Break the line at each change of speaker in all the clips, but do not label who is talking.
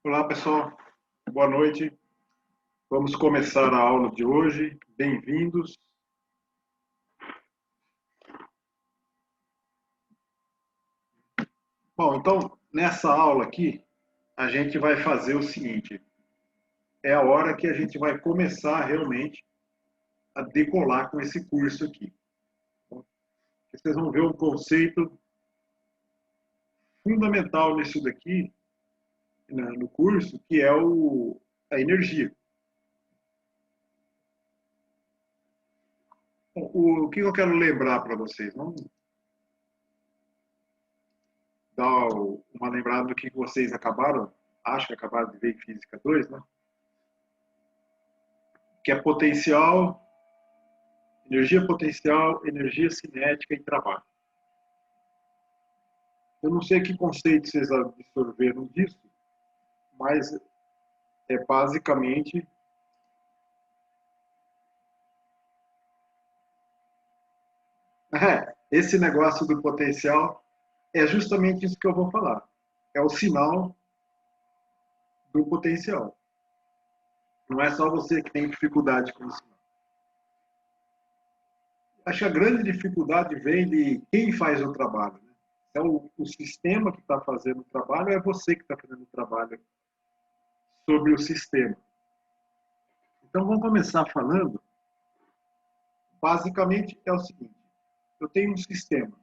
Olá, pessoal. Boa noite. Vamos começar a aula de hoje. Bem-vindos. Bom, então, nessa aula aqui, a gente vai fazer o seguinte. É a hora que a gente vai começar realmente a decolar com esse curso aqui. Vocês vão ver um conceito fundamental nisso daqui, no curso, que é a energia. O que eu quero lembrar para vocês? Vamos dar uma lembrada do que vocês acabaram, acho que acabaram de ver em Física 2, né? Que é potencial, energia cinética e trabalho. Eu não sei que conceito vocês absorveram disso, mas é basicamente esse negócio do potencial é justamente isso que eu vou falar. É o sinal do potencial. Não é só você que tem dificuldade com isso. Acho que a grande dificuldade vem de quem faz o trabalho. Né? É o sistema que está fazendo o trabalho, é você que está fazendo o trabalho sobre o sistema. Então, vamos começar falando. Basicamente, é o seguinte: eu tenho um sistema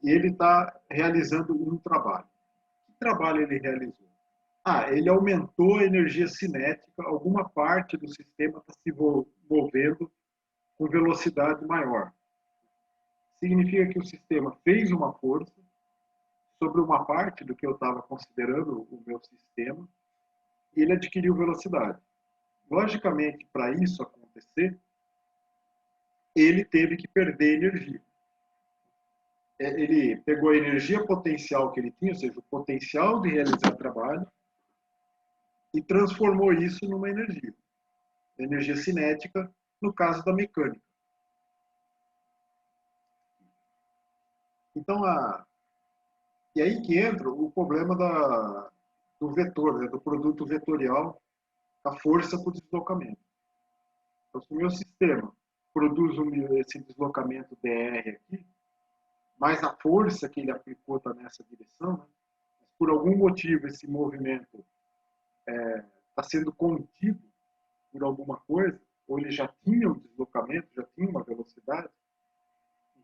e ele está realizando um trabalho. Que trabalho ele realizou? Ele aumentou a energia cinética, alguma parte do sistema está se movendo com velocidade maior. Significa que o sistema fez uma força sobre uma parte do que eu estava considerando o meu sistema e ele adquiriu velocidade. Logicamente, para isso acontecer, ele teve que perder energia. Ele pegou a energia potencial que ele tinha, ou seja, o potencial de realizar trabalho, e transformou isso numa energia cinética, no caso da mecânica. Então, e aí que entra o problema do vetor, né, do produto vetorial, a força por deslocamento. Então, se o meu sistema produz esse deslocamento dr aqui, mas a força que ele aplicou está nessa direção, né, por algum motivo esse movimento está sendo contido por alguma coisa, ou ele já tinha um deslocamento, já tinha uma velocidade,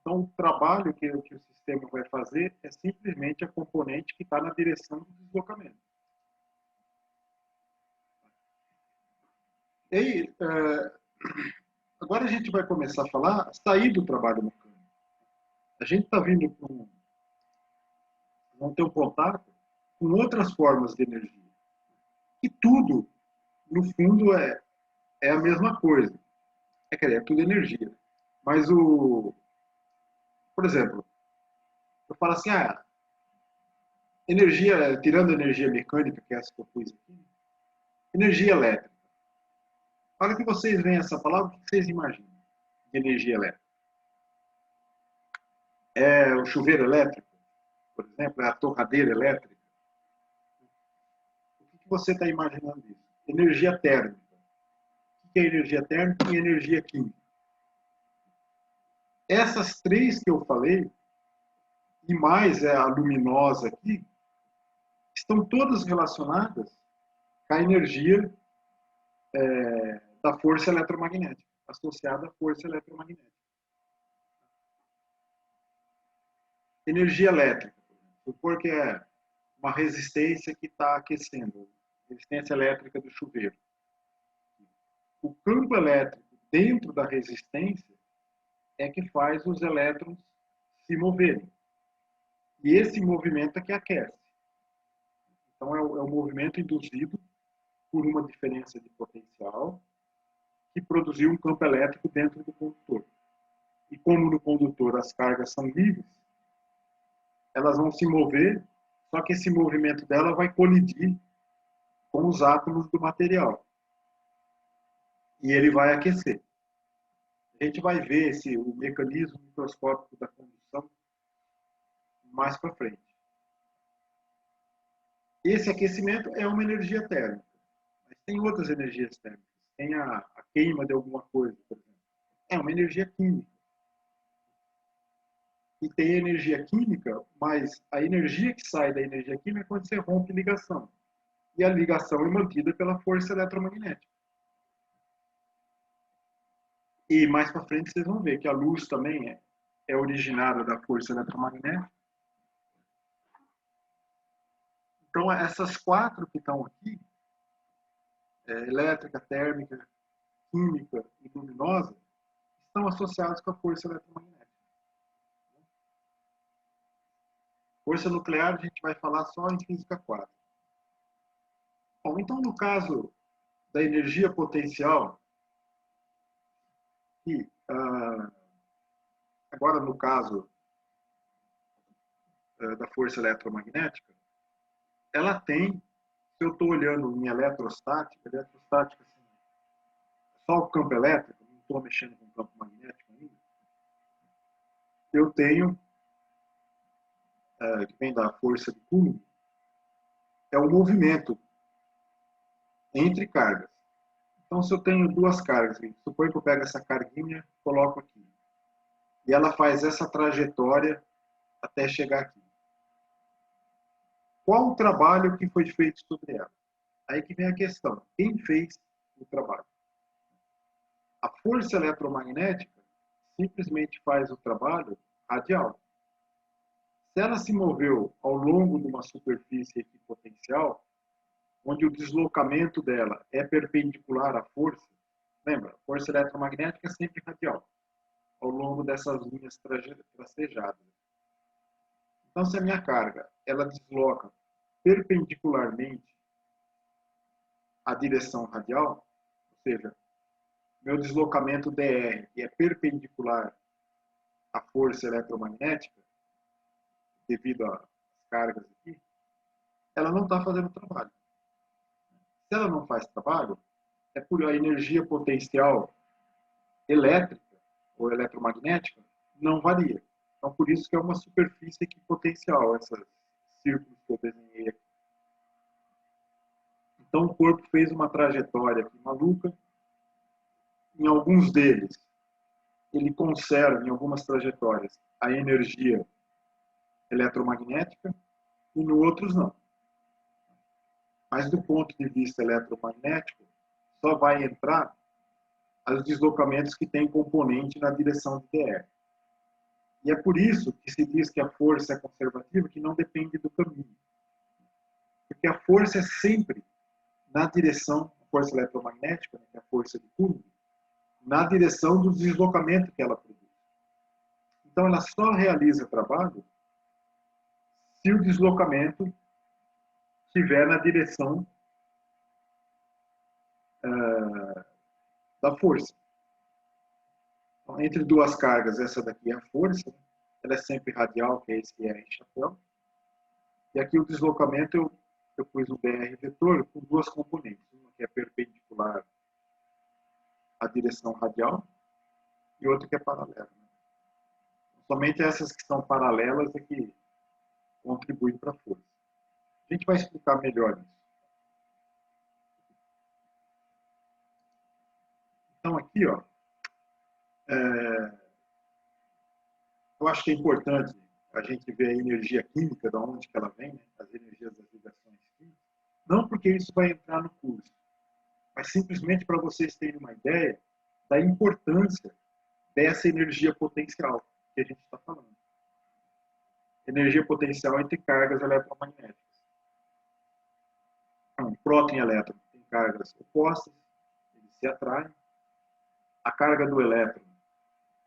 então o trabalho que o sistema vai fazer é simplesmente a componente que está na direção do deslocamento. E aí, agora a gente vai começar a falar, sair do trabalho mecânico. A gente está vindo para vão ter um contato com outras formas de energia. E tudo, no fundo, é a mesma coisa. É tudo energia. Mas por exemplo, eu falo assim, energia, tirando a energia mecânica, que é essa que eu pus aqui, energia elétrica. Na hora que vocês veem essa palavra, o que vocês imaginam de energia elétrica? É o chuveiro elétrico, por exemplo, é a torradeira elétrica. O que você está imaginando disso? Energia térmica. O que é energia térmica e energia química? Essas três que eu falei, e mais a luminosa aqui, estão todas relacionadas com a energia da força eletromagnética, associada à força eletromagnética. Energia elétrica, supor que é uma resistência que está aquecendo, resistência elétrica do chuveiro. O campo elétrico dentro da resistência é que faz os elétrons se moverem. E esse movimento é que aquece. Então, é o movimento induzido por uma diferença de potencial que produziu um campo elétrico dentro do condutor. E como no condutor as cargas são livres, elas vão se mover, só que esse movimento dela vai colidir com os átomos do material. E ele vai aquecer. A gente vai ver o mecanismo microscópico da condução mais para frente. Esse aquecimento é uma energia térmica. Mas tem outras energias térmicas. Tem a queima de alguma coisa, por exemplo. É uma energia química. E tem energia química, mas a energia que sai da energia química é quando você rompe ligação. E a ligação é mantida pela força eletromagnética. E mais para frente vocês vão ver que a luz também é originada da força eletromagnética. Então, essas quatro que estão aqui, elétrica, térmica, química e luminosa, estão associadas com a força eletromagnética. Força nuclear a gente vai falar só em física 4. Bom, então no caso da energia potencial, que agora no caso da força eletromagnética, ela tem, se eu estou olhando em eletrostática assim, só o campo elétrico, não estou mexendo com o campo magnético ainda, eu tenho, que vem da força de Coulomb, é o movimento entre cargas. Então, se eu tenho duas cargas, suponho que eu pego essa carguinha, coloco aqui, e ela faz essa trajetória até chegar aqui. Qual o trabalho que foi feito sobre ela? Aí que vem a questão, quem fez o trabalho? A força eletromagnética simplesmente faz o trabalho radial. Se ela se moveu ao longo de uma superfície equipotencial, onde o deslocamento dela é perpendicular à força, lembra, a força eletromagnética é sempre radial, ao longo dessas linhas tracejadas. Então, se a minha carga ela desloca perpendicularmente à direção radial, ou seja, meu deslocamento dr é perpendicular à força eletromagnética, devido às cargas aqui, ela não está fazendo trabalho. Se ela não faz trabalho, é por a energia potencial elétrica ou eletromagnética não varia. Então, por isso que é uma superfície equipotencial, esses círculos que eu desenhei aqui. Então, o corpo fez uma trajetória aqui maluca. Em alguns deles, ele conserva, em algumas trajetórias, a energia eletromagnética e em outros não. Mas do ponto de vista eletromagnético, só vai entrar os deslocamentos que têm componente na direção de dr. E é por isso que se diz que a força é conservativa, que não depende do caminho. Porque a força é sempre na direção, a força eletromagnética, que é a força de Coulomb, na direção do deslocamento que ela produz. Então, ela só realiza trabalho se o deslocamento estiver na direção da força. Então, entre duas cargas, essa daqui é a força, ela é sempre radial, que é esse que é em chapéu. E aqui o deslocamento, eu pus o dr vetor com duas componentes. Uma que é perpendicular à direção radial e outra que é paralela. Somente essas que são paralelas é que contribuem para a força. A gente vai explicar melhor isso. Então, aqui, ó, eu acho que é importante a gente ver a energia química, de onde que ela vem, né? As energias das ligações químicas. Não porque isso vai entrar no curso, mas simplesmente para vocês terem uma ideia da importância dessa energia potencial que a gente está falando. Energia potencial entre cargas eletromagnéticas. Então, próton e elétron têm cargas opostas, eles se atraem. A carga do elétron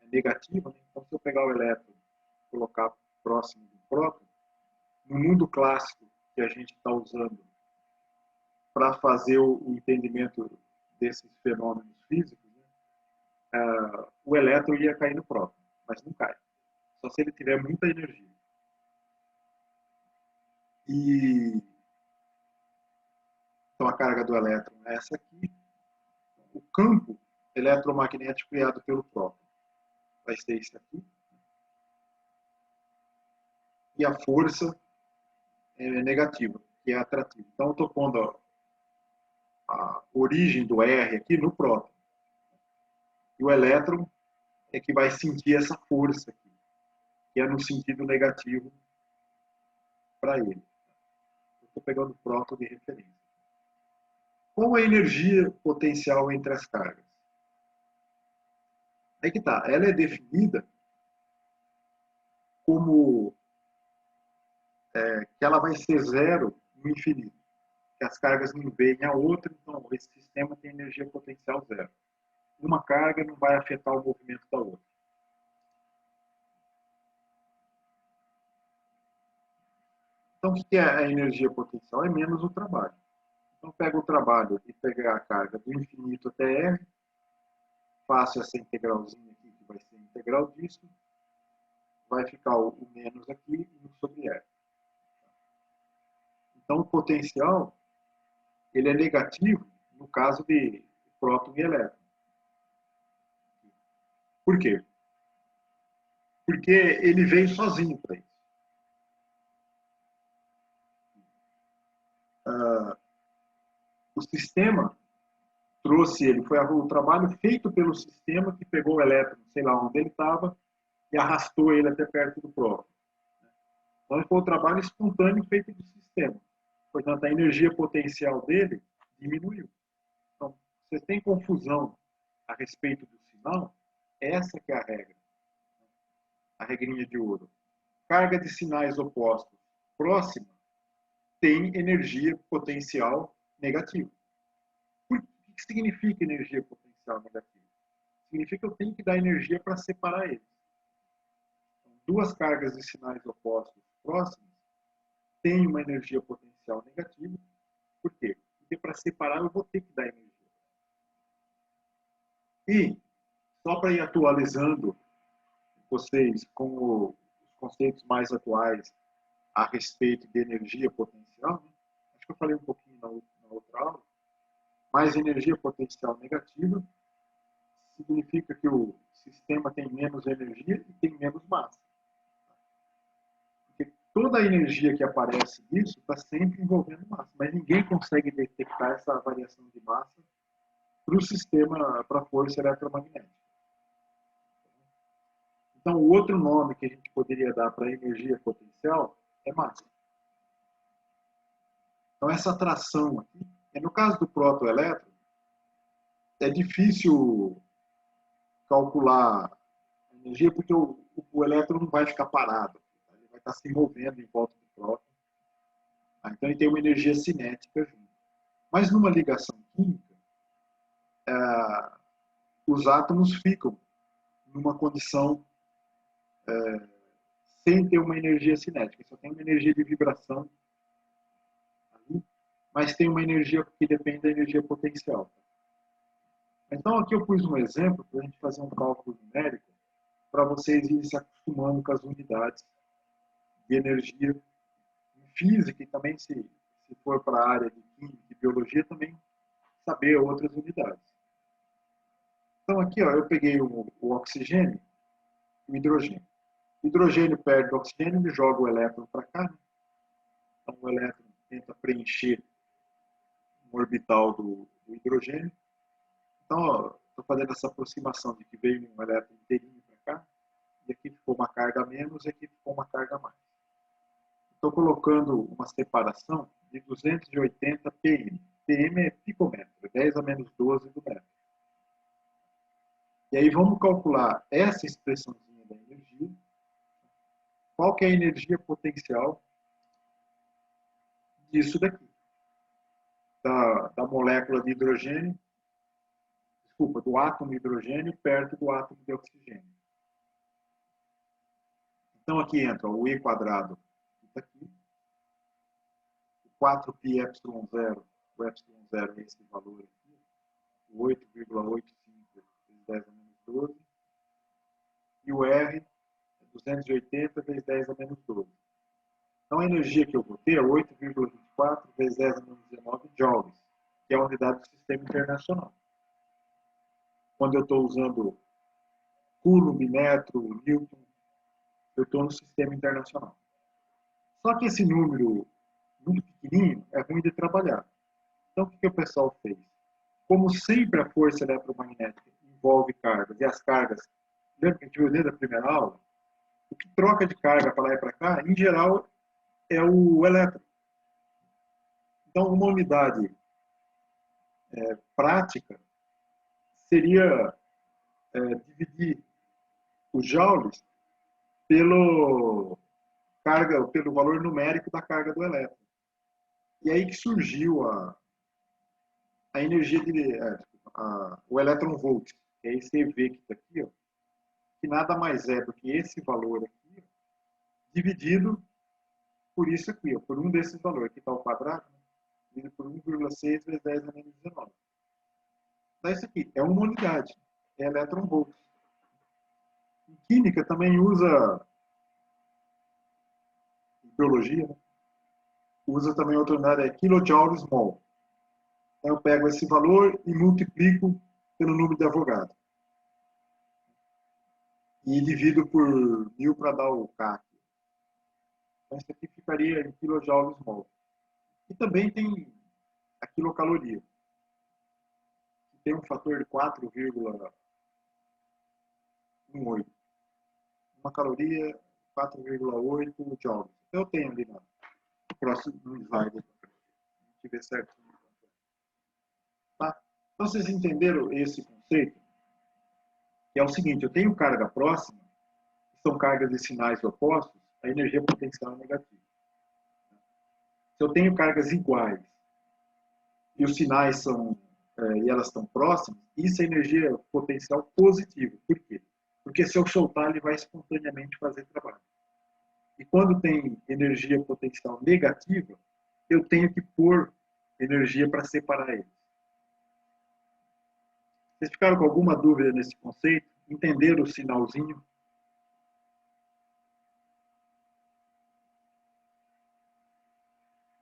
é negativa, né? Então se eu pegar o elétron e colocar próximo do próton, no mundo clássico que a gente está usando para fazer o entendimento desses fenômenos físicos, né, o elétron ia cair no próton, mas não cai. Só se ele tiver muita energia. Então a carga do elétron é essa aqui. O campo eletromagnético criado pelo próton vai ser esse aqui. E a força é negativa. que é atrativo. Então, eu estou pondo a origem do R aqui no próton. E o elétron é que vai sentir essa força aqui, que é no sentido negativo para ele. Estou pegando o próton de referência. Qual a energia potencial entre as cargas? Aí que tá. Ela é definida como que ela vai ser zero no infinito. Que as cargas não veem a outra, então esse sistema tem energia potencial zero. Uma carga não vai afetar o movimento da outra. Então, o que é a energia potencial? É menos o trabalho. Então, pego o trabalho e pegar a carga do infinito até R, faço essa integralzinha aqui, que vai ser a integral disso, vai ficar o menos aqui e 1 sobre R. Então, o potencial ele é negativo no caso de próton e elétron. Por quê? Porque ele vem sozinho para isso. O sistema trouxe ele, foi o trabalho feito pelo sistema que pegou o elétron, sei lá onde ele estava, e arrastou ele até perto do próton. Então, foi um trabalho espontâneo feito do sistema. Portanto, a energia potencial dele diminuiu. Então, você tem confusão a respeito do sinal, essa que é a regra. A regrinha de ouro. Carga de sinais opostos próxima tem energia potencial negativa. O que significa energia potencial negativa? Significa que eu tenho que dar energia para separar eles. Então, duas cargas de sinais opostos próximos têm uma energia potencial negativa. Por quê? Porque para separar eu vou ter que dar energia. E, só para ir atualizando vocês com os conceitos mais atuais a respeito de energia potencial, né? Acho que eu falei um pouquinho na outra aula, mas energia potencial negativa significa que o sistema tem menos energia e tem menos massa. Porque toda a energia que aparece nisso está sempre envolvendo massa, mas ninguém consegue detectar essa variação de massa para o sistema, para a força eletromagnética. Então, o outro nome que a gente poderia dar para a energia potencial é massa. Então, essa atração aqui, no caso do protoelétron, é difícil calcular a energia porque o elétron não vai ficar parado, ele vai estar se movendo em volta do próton. Então, ele tem uma energia cinética junto. Mas numa ligação química, os átomos ficam numa condição sem ter uma energia cinética, só tem uma energia de vibração ali, mas tem uma energia que depende da energia potencial. Então, aqui eu pus um exemplo para a gente fazer um cálculo numérico para vocês irem se acostumando com as unidades de energia em física e também, se for para a área de química e biologia, também saber outras unidades. Então, aqui ó, eu peguei o oxigênio e o hidrogênio. O hidrogênio perde o oxigênio e joga o elétron para cá. Né? Então, o elétron tenta preencher um orbital do hidrogênio. Então, estou fazendo essa aproximação de que veio um elétron inteirinho para cá, e aqui ficou uma carga a menos, e aqui ficou uma carga a mais. Estou colocando uma separação de 280 pm. pm é picômetro, 10 a menos 12 do metro. E aí vamos calcular essa expressãozinha da energia. Qual que é a energia potencial disso daqui? Da molécula de hidrogênio, desculpa, do átomo de hidrogênio perto do átomo de oxigênio. Então aqui entra o E quadrado, que está aqui, o 4πε0, o ε0 é esse valor aqui, o 8,85 vezes 10 a menos 12, e o R é 280 vezes 10 a menos 12. Então a energia que eu vou ter é 8,24 vezes 10 a menos 19 joules, que é a unidade do sistema internacional. Quando eu estou usando coulomb, metro, newton, eu estou no sistema internacional. Só que esse número muito pequenininho, é ruim de trabalhar. Então, o que o pessoal fez? Como sempre a força eletromagnética envolve cargas, e as cargas, lembra que a gente viu dentro da primeira aula? O que troca de carga para lá e para cá, em geral, é o elétron. Então, uma unidade prática seria dividir os joules pelo valor numérico da carga do elétron. E aí que surgiu a energia o elétron volt, que é esse EV que está aqui, ó, que nada mais é do que esse valor aqui, ó, dividido por isso aqui, ó, por um desses valores. Aqui está o quadrado, né, dividido por 1,6 vezes 10 a menos 19. Então, isso aqui é uma unidade, é elétron volt. Em química também usa, em biologia, né, usa também outra unidade, é kilojoules mol. Então, eu pego esse valor e multiplico pelo número de Avogadro. E divido por 1000 para dar o K. Então, isso aqui ficaria em kilojoules mol. E também tem a quilocaloria, que tem um fator de 4,18. Uma caloria, 4,8 joules. Eu tenho ali no próximo slide. A gente vê certo. Tá? Então, vocês entenderam esse conceito? Que é o seguinte, eu tenho carga próxima, que são cargas de sinais opostos, a energia potencial é negativa. Se eu tenho cargas iguais e os sinais são e elas estão próximas, isso é energia potencial positiva. Por quê? Porque se eu soltar, ele vai espontaneamente fazer trabalho. E quando tem energia potencial negativa, eu tenho que pôr energia para separar eles. Vocês ficaram com alguma dúvida nesse conceito? Entenderam o sinalzinho?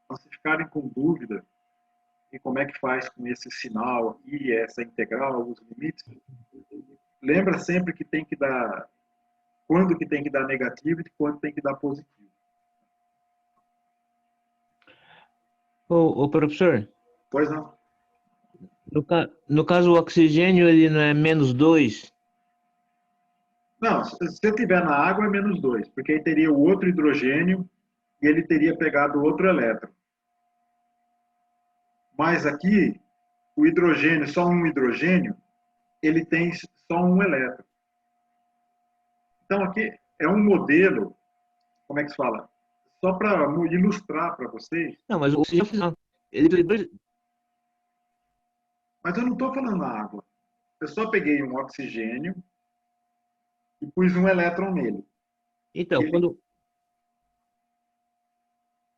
Então, se ficarem com dúvida em como é que faz com esse sinal e essa integral, os limites, lembra sempre que tem que dar, quando que tem que dar negativo e quando tem que dar positivo.
Ô, professor,
Pois não?
no caso o oxigênio ele não é -2?
Não, se eu tiver na água é -2, porque aí teria o outro hidrogênio e ele teria pegado outro elétron. Mas aqui, o hidrogênio, só um hidrogênio, ele tem só um elétron. Então aqui é um modelo, como é que se fala? Só para ilustrar para vocês.
Não, mas o oxigênio ele tem dois.
Mas eu não estou falando na água. Eu só peguei um oxigênio e pus um elétron nele.
Então,
Ele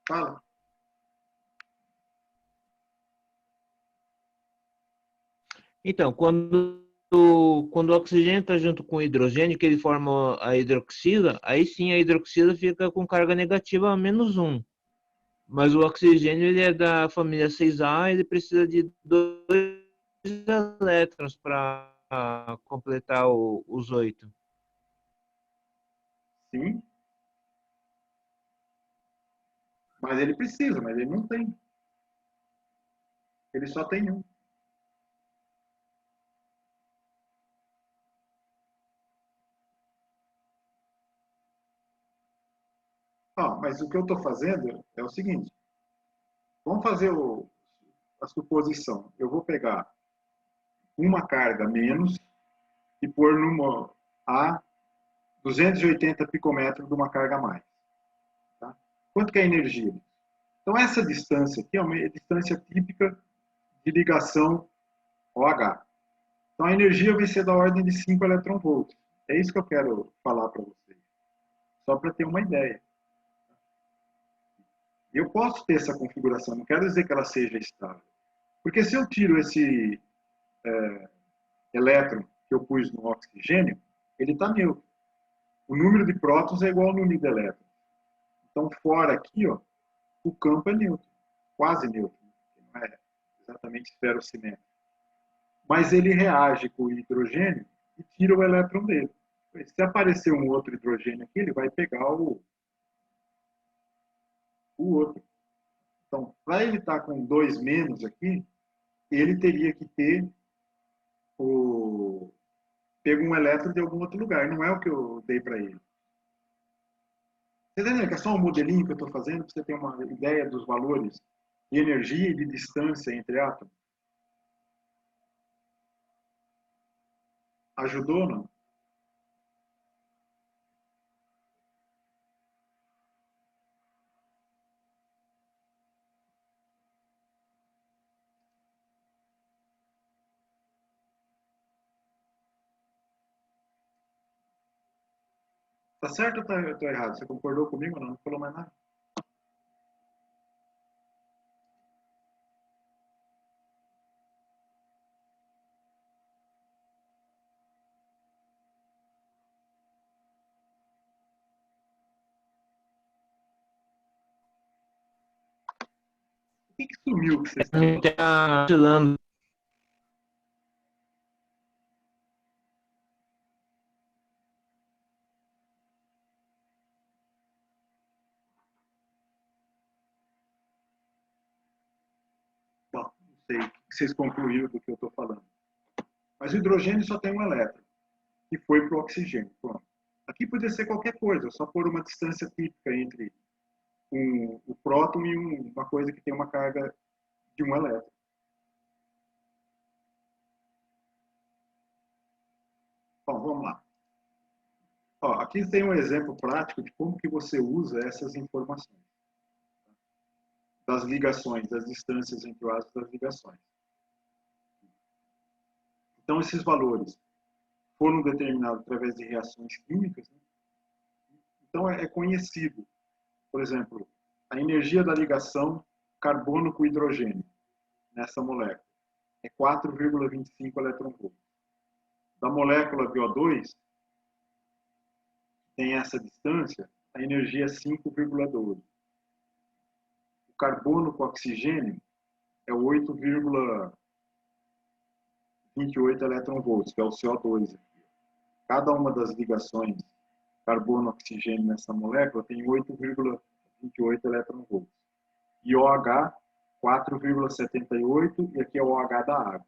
fala.
Quando o oxigênio está junto com o hidrogênio, que ele forma a hidroxila, aí sim a hidroxila fica com carga negativa -1. Mas o oxigênio ele é da família 6A, ele precisa de 2 elétrons para completar os 8.
Sim, mas ele precisa, mas ele não tem. Ele só tem um. Mas o que eu estou fazendo é o seguinte. Vamos fazer a suposição. Eu vou pegar uma carga menos e pôr a 280 picômetros de uma carga a mais. Tá? Quanto que é a energia? Então, essa distância aqui é uma distância típica de ligação OH. Então, a energia vai ser da ordem de 5 eletronvolts. É isso que eu quero falar para vocês. Só para ter uma ideia. Eu posso ter essa configuração, não quero dizer que ela seja estável. Porque se eu tiro esse elétron que eu pus no oxigênio, ele está neutro. O número de prótons é igual ao número de elétrons. Então, fora aqui, ó, o campo é neutro, quase neutro, não é exatamente esferocimétrico. Mas ele reage com o hidrogênio e tira o elétron dele. Se aparecer um outro hidrogênio aqui, ele vai pegar o outro. Então, para ele estar com 2 menos aqui, ele teria que ter pego um elétron de algum outro lugar. Não é o que eu dei para ele. Você entendeu que é só um modelinho que eu estou fazendo para você ter uma ideia dos valores de energia e de distância entre átomos? Ajudou, não? Tá certo ou eu tô errado? Você concordou comigo ou não? Não falou mais nada? O que sumiu que vocês estão falando?
Está oscilando.
Bom, não sei o que vocês concluíram do que eu estou falando. Mas o hidrogênio só tem um elétron, que foi para o oxigênio. Pronto. Aqui poderia ser qualquer coisa, só pôr uma distância típica entre o próton e uma coisa que tem uma carga de um elétron. Bom, vamos lá. Ó, aqui tem um exemplo prático de como que você usa essas informações. Das ligações, das distâncias entre o átomo das ligações. Então, esses valores foram determinados através de reações químicas. Né? Então, é conhecido, por exemplo, a energia da ligação carbono com hidrogênio nessa molécula é 4,25 eletronvolts. Da molécula BO2, tem essa distância, a energia é 5,12. O carbono com oxigênio é 8,28 eletronvolts, que é o CO2. Cada uma das ligações carbono-oxigênio nessa molécula tem 8,28 eletronvolts. E OH, 4,78, e aqui é o OH da água.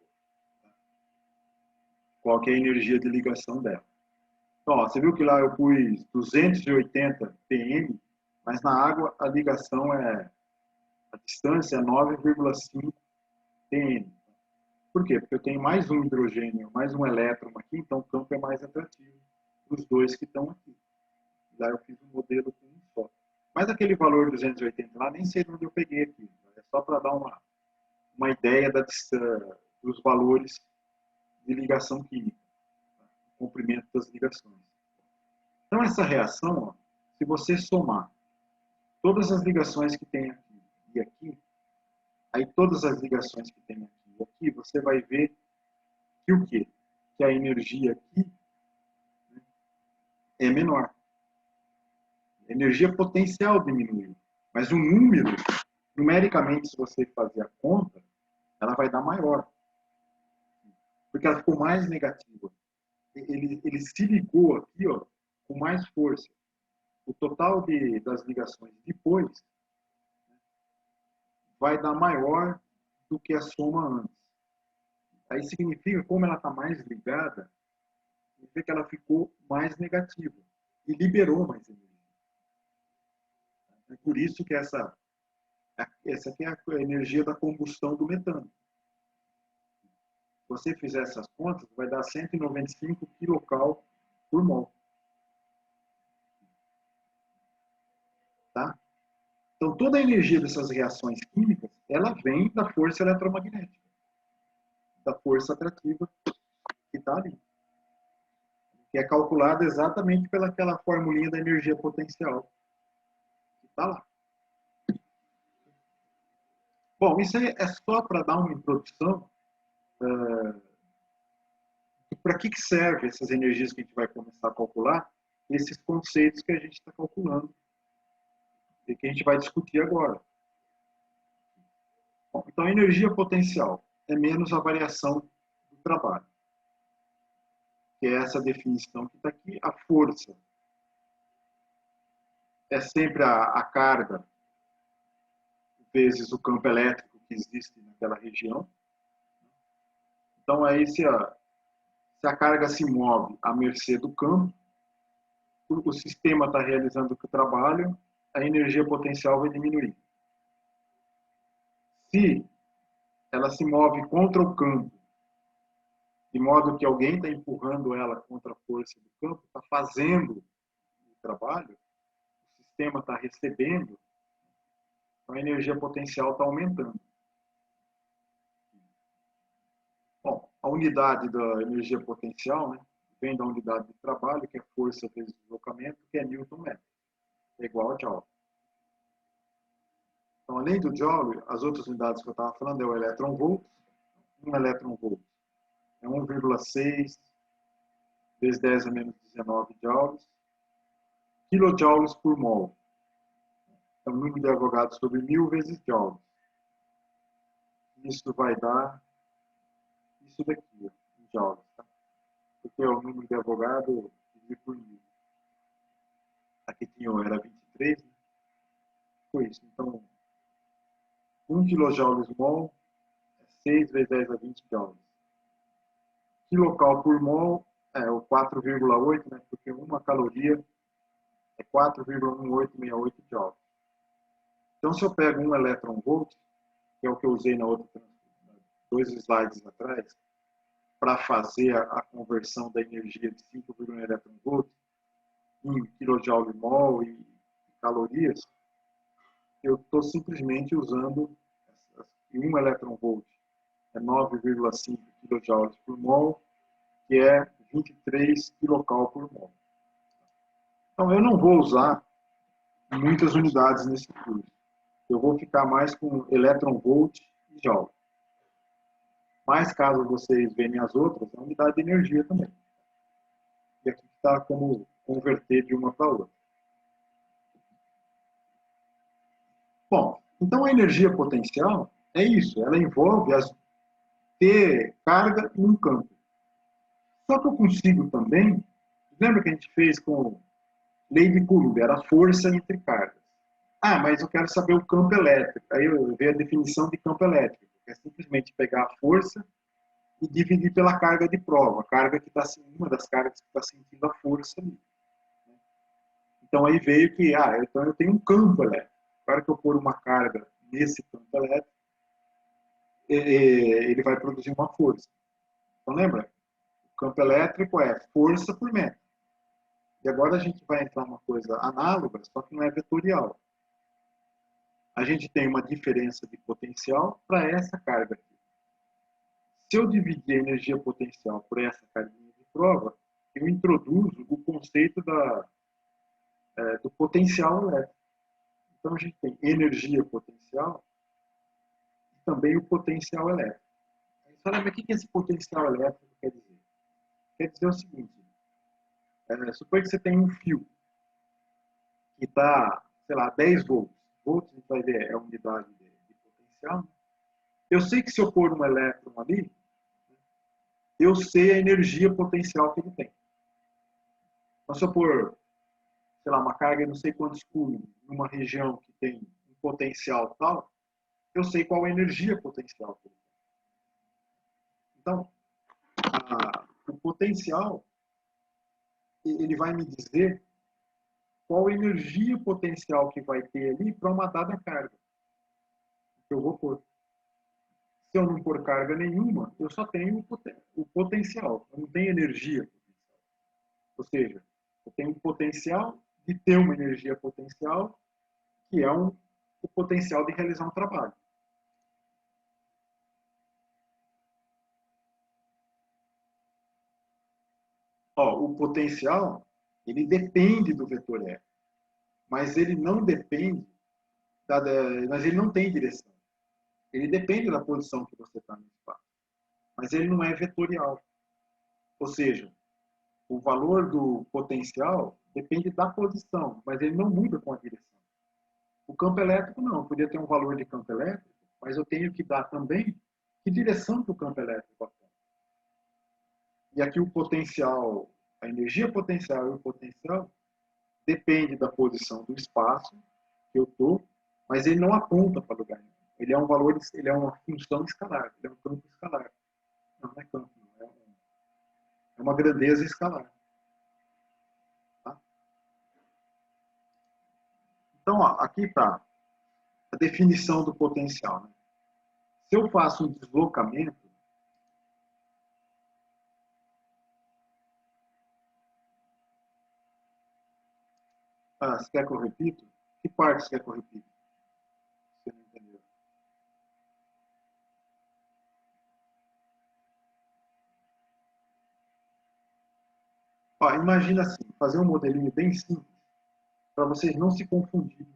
Qual que é a energia de ligação dela? Então, ó, você viu que lá eu pus 280 pm, mas na água a ligação a distância é 9,5 pm. Por quê? Porque eu tenho mais um hidrogênio, mais um elétron aqui, então o campo é mais atrativo para os dois que estão aqui. Lá eu fiz um modelo com um só. Mas aquele valor 280 lá, nem sei de onde eu peguei aqui. É só para dar uma ideia dos valores de ligação química, tá? O comprimento das ligações. Então, essa reação, ó, se você somar todas as ligações que tem aqui e aqui, aí todas as ligações que tem aqui e aqui, você vai ver que o quê? Que a energia aqui, né, é menor. A energia potencial diminuiu. Mas o número, numericamente, se você fazer a conta, ela vai dar maior. Porque ela ficou mais negativa. Ele se ligou aqui, ó, com mais força. O total das ligações depois, né, vai dar maior do que a soma antes. Aí significa, como ela está mais ligada, significa que ela ficou mais negativa e liberou mais energia. É por isso que essa aqui é a energia da combustão do metano. Se você fizer essas contas, vai dar 195 kcal por mol. Tá? Então, toda a energia dessas reações químicas, ela vem da força eletromagnética, da força atrativa que está ali, que é calculada exatamente pelaquela formulinha da energia potencial que está lá. Bom, isso aí é só para dar uma introdução para que servem essas energias que a gente vai começar a calcular, esses conceitos que a gente está calculando e que a gente vai discutir agora. Bom, então, a energia potencial é menos a variação do trabalho, que é essa definição que está aqui. A força é sempre a carga vezes o campo elétrico que existe naquela região. Então, aí, se a carga se move à mercê do campo, o sistema está realizando o trabalho, a energia potencial vai diminuir. Se ela se move contra o campo, de modo que alguém está empurrando ela contra a força do campo, está fazendo o trabalho, o sistema está recebendo, então a energia potencial está aumentando. Bom, a unidade da energia potencial, né, vem da unidade de trabalho, que é força vezes deslocamento, que é Newton-metro. É igual a Joule. Então, além do Joule, as outras unidades que eu estava falando é o elétron-volt. Um elétron-volt é 1,6 vezes 10 a menos 19 joules. Kilojoules por mol. É o número de Avogadro sobre 1000 vezes joules. Isso vai dar isso daqui, ó, em joules. Tá? Porque é o número de Avogadro dividido por 1000. Aqui tinha, era 23, né? Foi isso. Então, 1 kJ mol é 6 vezes 10 a 20 joules. Quilocal por mol é o 4,8, né? Porque uma caloria é 4,1868 joules. Então, se eu pego um elétron-volt, que é o que eu usei na outra, 2 slides atrás, para fazer a conversão da energia de 5,1 elétron-volt em kJ/mol e calorias, eu estou simplesmente usando 1 elétron-volt é 9,5 kJ por mol, que é 23 kcal por mol. Então, eu não vou usar muitas unidades nesse curso. Eu vou ficar mais com elétron-volt e joule. Mas, caso vocês vejam as outras, é unidade de energia também. E aqui está como converter de uma para outra. Bom, então a energia potencial é isso. Ela envolve ter carga em um campo. Só que eu consigo também... Lembra que a gente fez com lei de Coulomb? Era força entre cargas. Ah, mas eu quero saber o campo elétrico. Aí eu vejo a definição de campo elétrico. É simplesmente pegar a força e dividir pela carga de prova. A carga que está uma das cargas que está sentindo a força ali. Então aí veio que, então eu tenho um campo elétrico. Para que eu pôr uma carga nesse campo elétrico, ele vai produzir uma força. Então lembra? O campo elétrico é força por metro. E agora a gente vai entrar numa coisa análoga, só que não é vetorial. A gente tem uma diferença de potencial para essa carga aqui. Se eu dividir a energia potencial por essa carguinha de prova, eu introduzo o conceito do potencial elétrico. Então a gente tem energia potencial e também o potencial elétrico. Aí você fala, mas o que esse potencial elétrico quer dizer? Quer dizer o seguinte, suponha que você tem um fio que está, sei lá, 10 volts. Volts, a gente vai ver, é a unidade de potencial. Eu sei que se eu pôr um elétron ali, eu sei a energia potencial que ele tem. Então, se eu pôr, sei lá, uma carga de não sei quantos coulombs numa região que tem um potencial tal, eu sei qual é a energia potencial que ele tem. Então, o potencial, ele vai me dizer qual a energia potencial que vai ter ali para uma dada carga que eu vou pôr. Se eu não pôr carga nenhuma, eu só tenho o potencial, eu não tenho energia potencial. Ou seja, eu tenho um potencial de ter uma energia potencial, que é o potencial de realizar um trabalho. O potencial, ele depende do vetor E, mas ele não depende, mas ele não tem direção. Ele depende da posição que você está no espaço, mas ele não é vetorial. Ou seja, o valor do potencial depende da posição, mas ele não muda com a direção. O campo elétrico não, eu podia ter um valor de campo elétrico, mas eu tenho que dar também que direção que o campo elétrico aponta. E aqui o potencial, a energia potencial e o potencial depende da posição do espaço que eu estou mas ele não aponta para lugar nenhum. Ele é um valor, ele é uma função escalar, ele é um campo escalar. Não, não é campo, não. É uma grandeza escalar. Tá? Então, ó, aqui está a definição do potencial. Né? Se eu faço um deslocamento, você quer que eu repita? Que parte você quer que eu repita? Você não entendeu. Ó, imagina assim, fazer um modelinho bem simples, para vocês não se confundirem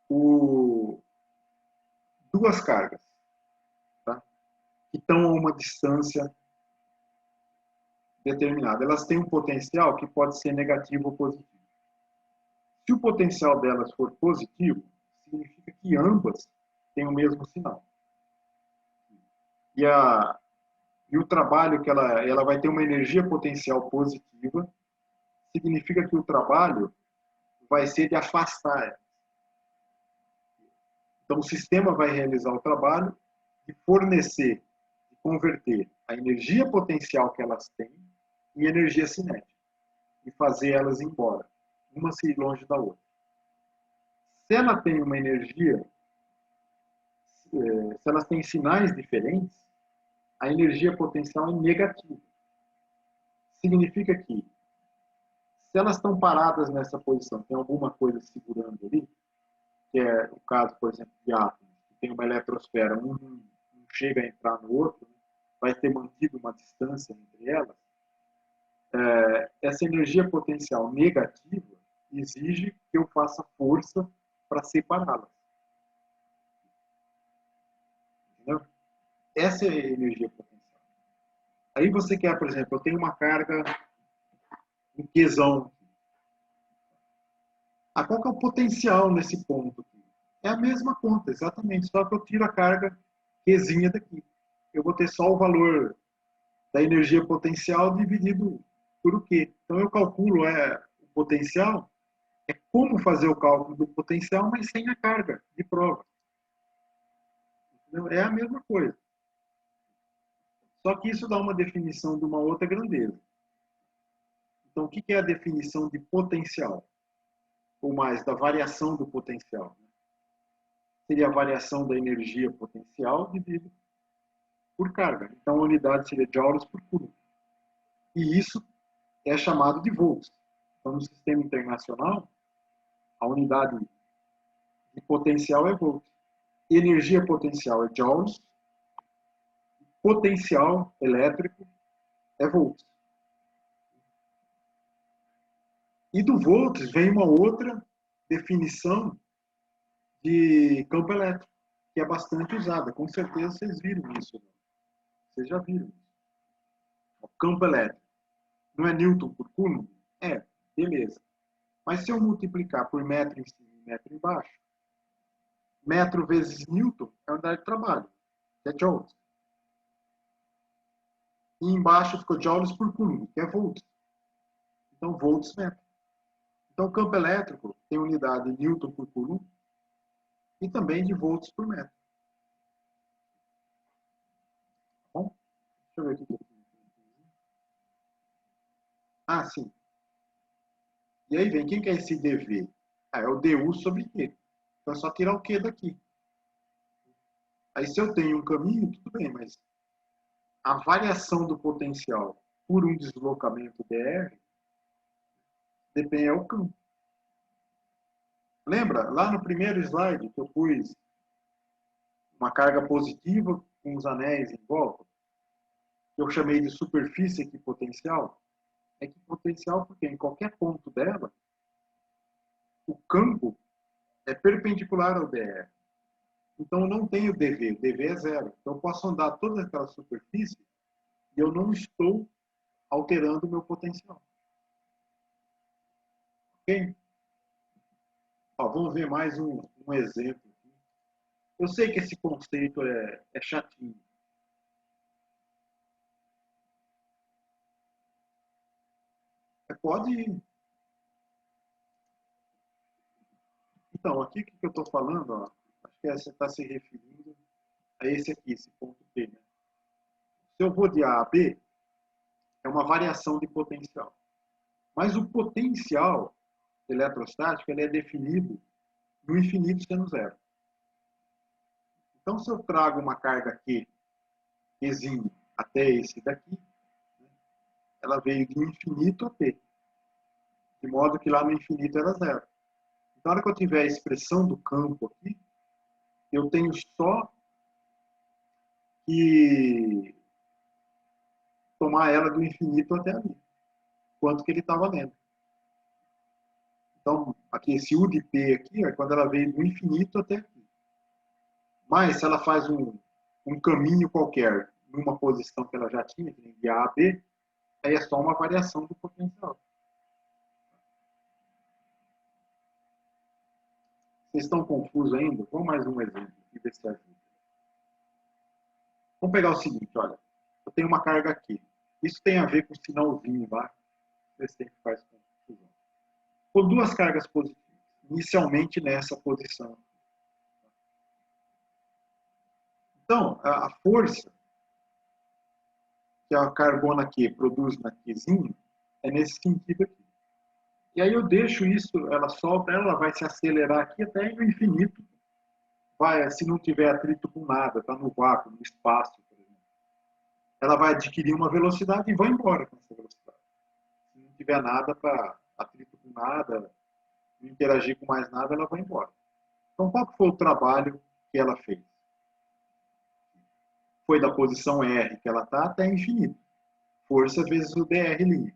com isso. Duas cargas, tá? Que estão a uma distância determinada. Elas têm um potencial que pode ser negativo ou positivo. Se o potencial delas for positivo, significa que ambas têm o mesmo sinal. E, e o trabalho que ela vai ter uma energia potencial positiva, significa que o trabalho vai ser de afastar. Então, o sistema vai realizar o trabalho de fornecer, de converter a energia potencial que elas têm em energia cinética e fazer elas ir embora, uma se ir longe da outra. Se ela tem uma energia, se elas têm sinais diferentes, a energia potencial é negativa. Significa que, se elas estão paradas nessa posição, tem alguma coisa segurando ali, que é o caso, por exemplo, de átomos, que tem uma eletrosfera, um não chega a entrar no outro, vai ter mantido uma distância entre elas, essa energia potencial negativa exige que eu faça força para separá-las. Entendeu? Essa é a energia potencial. Aí você quer, por exemplo, eu tenho uma carga em Qzão. Qual que é o potencial nesse ponto aqui? É a mesma conta, exatamente, só que eu tiro a carga Qzinha daqui. Eu vou ter só o valor da energia potencial dividido por o Q. Então eu calculo o potencial, é como fazer o cálculo do potencial, mas sem a carga de prova. Entendeu? É a mesma coisa. Só que isso dá uma definição de uma outra grandeza. Então, o que é a definição de potencial? Ou mais, da variação do potencial? Seria a variação da energia potencial dividido por carga. Então, a unidade seria joules por coulomb. E isso é chamado de volts. Então, no sistema internacional, a unidade de potencial é volts. Energia potencial é joules. Potencial elétrico é volts. E do volts vem uma outra definição de campo elétrico, que é bastante usada. Com certeza vocês viram isso. Né? Vocês já viram isso. O campo elétrico. Não é Newton por Coulomb? É, beleza. Mas se eu multiplicar por metro em cima e metro embaixo, metro vezes Newton é a unidade de trabalho, que é joules. E embaixo ficou joules por Coulomb, que é volts. Então, volts metro. Então, o campo elétrico tem unidade de Newton por Coulomb e também de volts por metro. Tá bom? Deixa eu ver aqui. Sim. E aí vem, quem que é esse dV? É o du sobre Q. Então é só tirar o Q daqui. Aí se eu tenho um caminho, tudo bem, mas a variação do potencial por um deslocamento dr depende do campo. Lembra, lá no primeiro slide que eu pus uma carga positiva com os anéis em volta, que eu chamei de superfície equipotencial? É equipotencial porque em qualquer ponto dela, o campo é perpendicular ao dr. Então eu não tenho dV, dV é zero. Então eu posso andar toda aquela superfície e eu não estou alterando o meu potencial. Ok? Vamos ver mais um exemplo. Eu sei que esse conceito é chatinho. Pode ir. Então, aqui que eu estou falando, ó, acho que você está se referindo a esse aqui, esse ponto P. Né? Se eu vou de A a B, é uma variação de potencial. Mas o potencial eletrostático ele é definido no infinito sendo zero. Então, se eu trago uma carga Q, Qzinho, até esse daqui, né, ela veio do infinito a P. De modo que lá no infinito era zero. Então, na hora que eu tiver a expressão do campo aqui, eu tenho só que tomar ela do infinito até ali. Quanto que ele está valendo. Então, aqui, esse U de P aqui, é quando ela veio do infinito até aqui. Mas, se ela faz um caminho qualquer, numa posição que ela já tinha, de A a B, aí é só uma variação do potencial. Vocês estão confusos ainda? Vamos mais um exemplo e ver se ajuda. Vamos pegar o seguinte, olha. Eu tenho uma carga aqui. Isso tem a ver com o sinalzinho lá. Você sempre faz confusão. Por duas cargas positivas. Inicialmente nessa posição. Então, a força que a carbona Q produz na Qzinho é nesse sentido aqui. E aí eu deixo isso, ela solta, ela vai se acelerar aqui até no infinito. Vai, se não tiver atrito com nada, está no vácuo, no espaço, por exemplo. Ela vai adquirir uma velocidade e vai embora com essa velocidade. Se não tiver nada para atrito com nada, não interagir com mais nada, ela vai embora. Então, qual foi o trabalho que ela fez? Foi da posição R que ela está até infinito. Força vezes o dr'.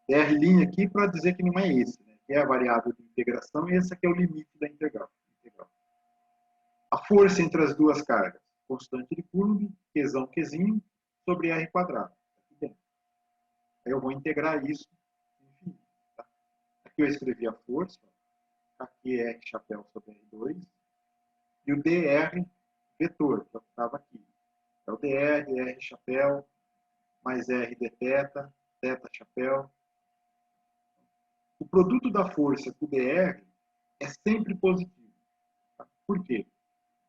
Dr' aqui para dizer que não é esse, né? Que é a variável de integração e esse aqui é o limite da integral. A força entre as duas cargas, constante de Coulomb, Qzão, Qzinho, sobre R quadrado. Aqui dentro. Aí eu vou integrar isso infinito. Tá? Aqui eu escrevi a força, aqui é R chapéu sobre R2, e o dr vetor, que estava aqui. É o dr, R chapéu, mais R de θ, θ chapéu. O produto da força com o dr é sempre positivo. Tá? Por quê?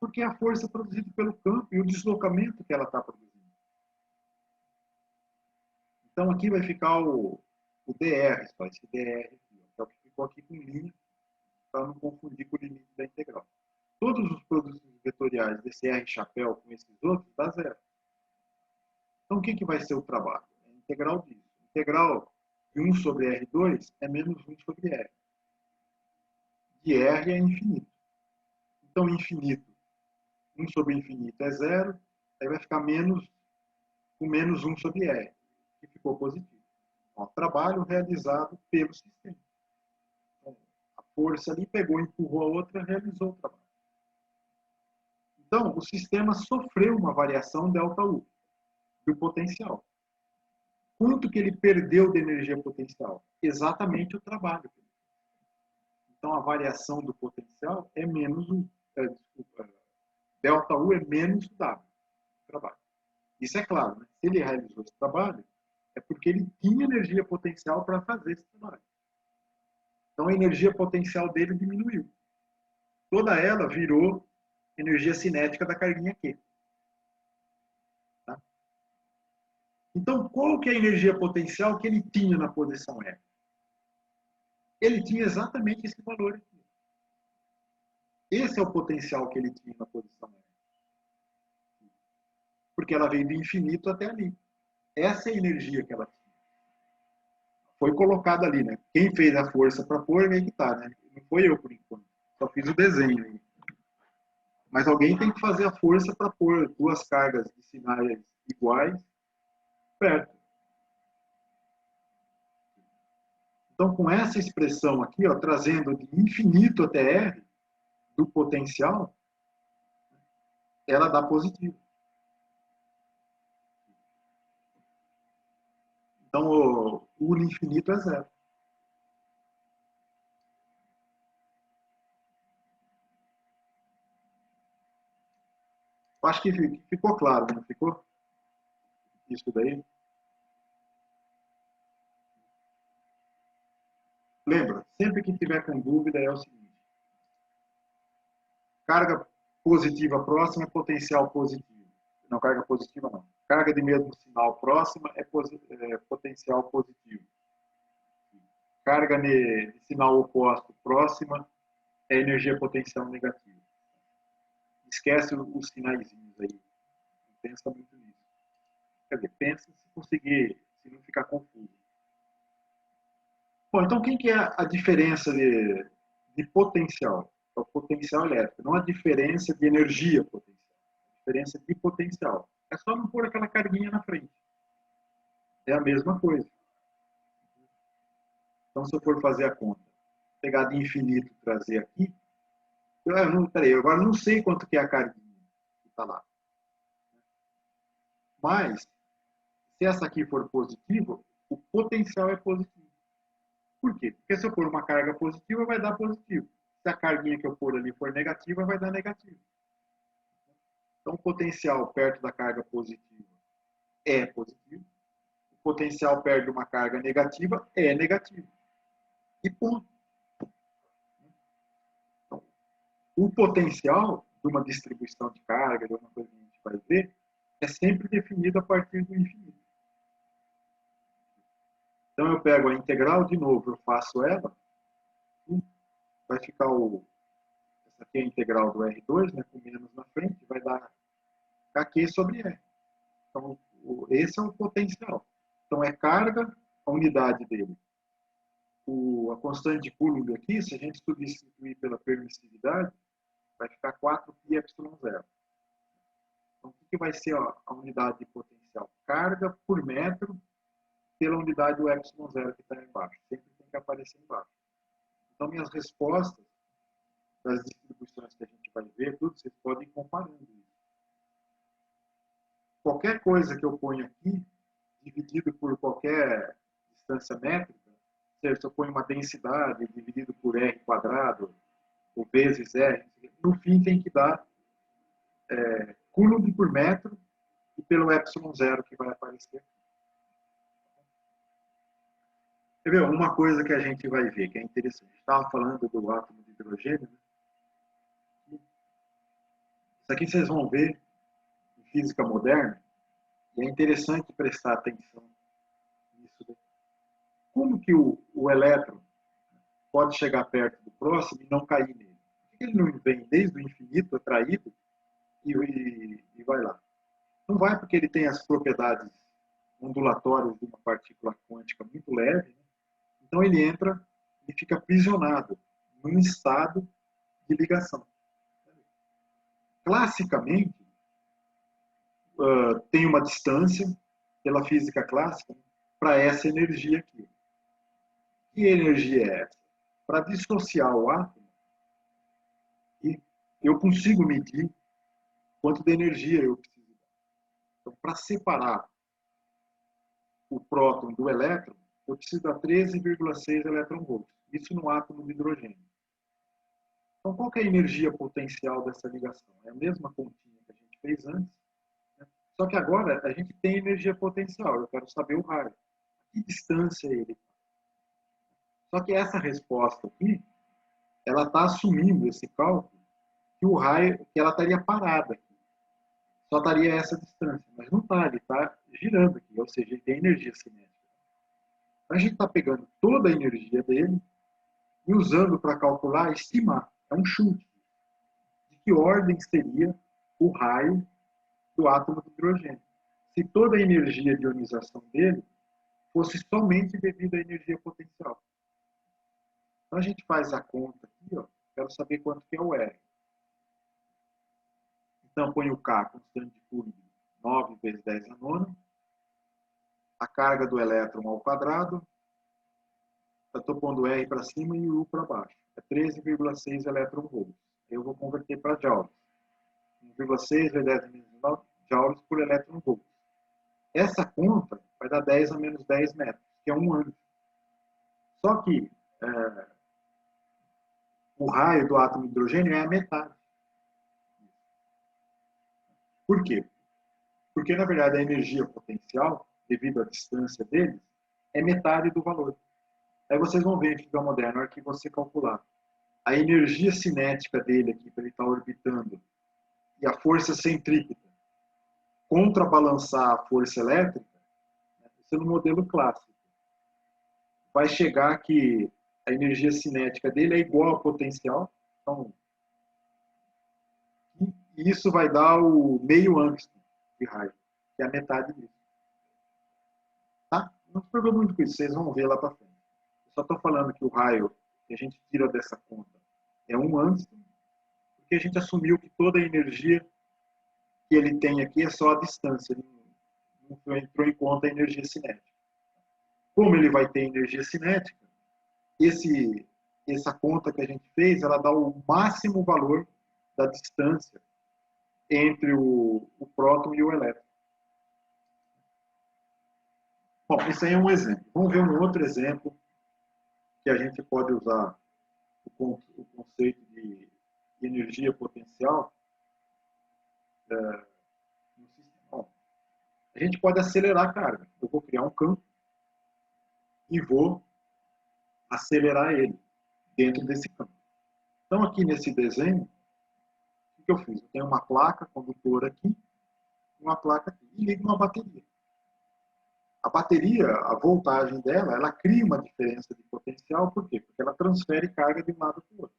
Porque é a força produzida pelo campo e o deslocamento que ela está produzindo. Então, aqui vai ficar o dr, só esse dr aqui, que é o que ficou aqui com linha, para não confundir com o limite da integral. Todos os produtos vetoriais desse R chapéu com esses outros dá zero. Então, o que vai ser o trabalho? É a integral disso. A integral de 1 sobre R2 é menos 1 sobre R. De R é infinito. Então, infinito, 1 sobre infinito é zero, aí vai ficar com menos 1 sobre R, que ficou positivo. Então, trabalho realizado pelo sistema. Então, a força ali pegou, empurrou a outra, realizou o trabalho. Então, o sistema sofreu uma variação ΔU do potencial. Quanto que ele perdeu de energia potencial? Exatamente o trabalho. Então, a variação do potencial é menos ΔU é menos o W, trabalho. Isso é claro, né? Se ele realizou esse trabalho, é porque ele tinha energia potencial para fazer esse trabalho. Então, a energia potencial dele diminuiu. Toda ela virou energia cinética da carguinha Q. Tá? Então, qual que é a energia potencial que ele tinha na posição R? Ele tinha exatamente esse valor aqui. Esse é o potencial que ele tinha na posição R. Porque ela veio do infinito até ali. Essa é a energia que ela tinha. Foi colocada ali, né? Quem fez a força para pôr, aí que tá, né? Não foi eu, por enquanto. Só fiz o desenho aí. Mas alguém tem que fazer a força para pôr duas cargas de sinais iguais perto. Então, com essa expressão aqui, ó, trazendo de infinito até R, do potencial, ela dá positivo. Então, o U no infinito é zero. Eu acho que ficou claro, não ficou? Isso daí. Lembra, sempre que tiver com dúvida é o seguinte. carga positiva próxima é potencial positivo. Não, carga positiva não. Carga de mesmo sinal próxima é potencial positivo. Carga de sinal oposto próxima é energia potencial negativa. Esquece os sinaizinhos aí. Não pensa muito nisso. Quer dizer, pensa se conseguir, se não ficar confuso. Bom, então, quem que é a diferença de potencial? O potencial elétrico, não a diferença de energia potencial. A diferença de potencial. É só não pôr aquela carguinha na frente. É a mesma coisa. Então, se eu for fazer a conta, pegar de infinito e trazer aqui, eu agora não sei quanto que é a carguinha que está lá. Mas, se essa aqui for positiva, o potencial é positivo. Por quê? Porque se eu pôr uma carga positiva, vai dar positivo. Se a carguinha que eu pôr ali for negativa, vai dar negativo. Então, o potencial perto da carga positiva é positivo. O potencial perto de uma carga negativa é negativo. E ponto. Então, o potencial de uma distribuição de carga, de uma coisa que a gente vai ver, é sempre definido a partir do infinito. Então, eu pego a integral de novo, eu faço ela, vai ficar essa aqui é a integral do R2, né, com menos na frente, vai dar Kq sobre R. Então, esse é o potencial. Então, é carga, a unidade dele. A constante de Coulomb aqui, se a gente substituir pela permissividade, vai ficar 4πε0. Então, o que vai ser a unidade de potencial? Carga por metro pela unidade do ε0 que está embaixo. Sempre tem que aparecer embaixo. Então, minhas respostas das distribuições que a gente vai ver, tudo, vocês podem ir comparando isso. Qualquer coisa que eu ponho aqui, dividido por qualquer distância métrica, se eu ponho uma densidade dividido por R quadrado, ou vezes R, no fim tem que dar Coulomb por metro e pelo ε0 que vai aparecer aqui. Quer ver? Uma coisa que a gente vai ver, que é interessante. Estava falando do átomo de hidrogênio. Né? Isso aqui vocês vão ver em física moderna, e é interessante prestar atenção nisso. Como que o elétron pode chegar perto do próximo e não cair nele? Por que ele não vem desde o infinito atraído e vai lá? Não vai porque ele tem as propriedades ondulatórias de uma partícula quântica muito leve, né? Então ele entra e fica aprisionado num estado de ligação. Classicamente, tem uma distância, pela física clássica, para essa energia aqui. Que energia é essa? Para dissociar o átomo, eu consigo medir quanto de energia eu preciso dar. Então, para separar o próton do elétron, eu preciso dar 13,6 elétron-volts. Isso no átomo de hidrogênio. Então, qual que é a energia potencial dessa ligação? É a mesma continha que a gente fez antes, né? Só que agora a gente tem energia potencial. Eu quero saber o raio. A que distância ele está? Só que essa resposta aqui, ela está assumindo esse cálculo que o raio, que ela estaria parada aqui. Só estaria essa distância, mas não está, ele está girando aqui, ou seja, ele tem energia cinética. Então, a gente está pegando toda a energia dele e usando para calcular, estimar. É um chute. De que ordem seria o raio do átomo de hidrogênio? Se toda a energia de ionização dele fosse somente devido à energia potencial. Então a gente faz a conta aqui, ó, quero saber quanto que é o R. Então põe o K, constante de Coulomb, 9 vezes 10 a nona. A carga do elétron ao quadrado. Eu estou pondo R para cima e U para baixo. É 13,6 elétron-volts. Eu vou converter para joules. 1,6 vezes 10 a menos 9 joules por elétron-volts. Essa conta vai dar 10 a menos 10 metros, que é 1 ano. Só que o raio do átomo de hidrogênio é a metade. Por quê? Porque, na verdade, a energia potencial, devido à distância deles, é metade do valor. Aí vocês vão ver em física moderna, na hora que você calcular a energia cinética dele aqui, para ele estar orbitando, e a força centrípeta contrabalançar a força elétrica, isso é no modelo clássico. Vai chegar que a energia cinética dele é igual ao potencial, então, e isso vai dar o meio Angstrom de raio, que é a metade disso. Tá? Não se preocupe muito com isso, vocês vão ver lá para frente. Eu só estou falando que o raio que a gente tira dessa conta é 1 Angstrom, porque a gente assumiu que toda a energia que ele tem aqui é só a distância, não entrou em conta a energia cinética. Como ele vai ter energia cinética, essa conta que a gente fez, ela dá o máximo valor da distância entre o próton e o elétron. Bom, esse aí é um exemplo. Vamos ver um outro exemplo que a gente pode usar o conceito de energia potencial. Bom, a gente pode acelerar a carga. Eu vou criar um campo e vou acelerar ele dentro desse campo. Então, aqui nesse desenho, o que eu fiz? Eu tenho uma placa condutora aqui, uma placa aqui, e ligo uma bateria. A bateria, a voltagem dela, ela cria uma diferença de potencial, por quê? Porque ela transfere carga de um lado para o outro.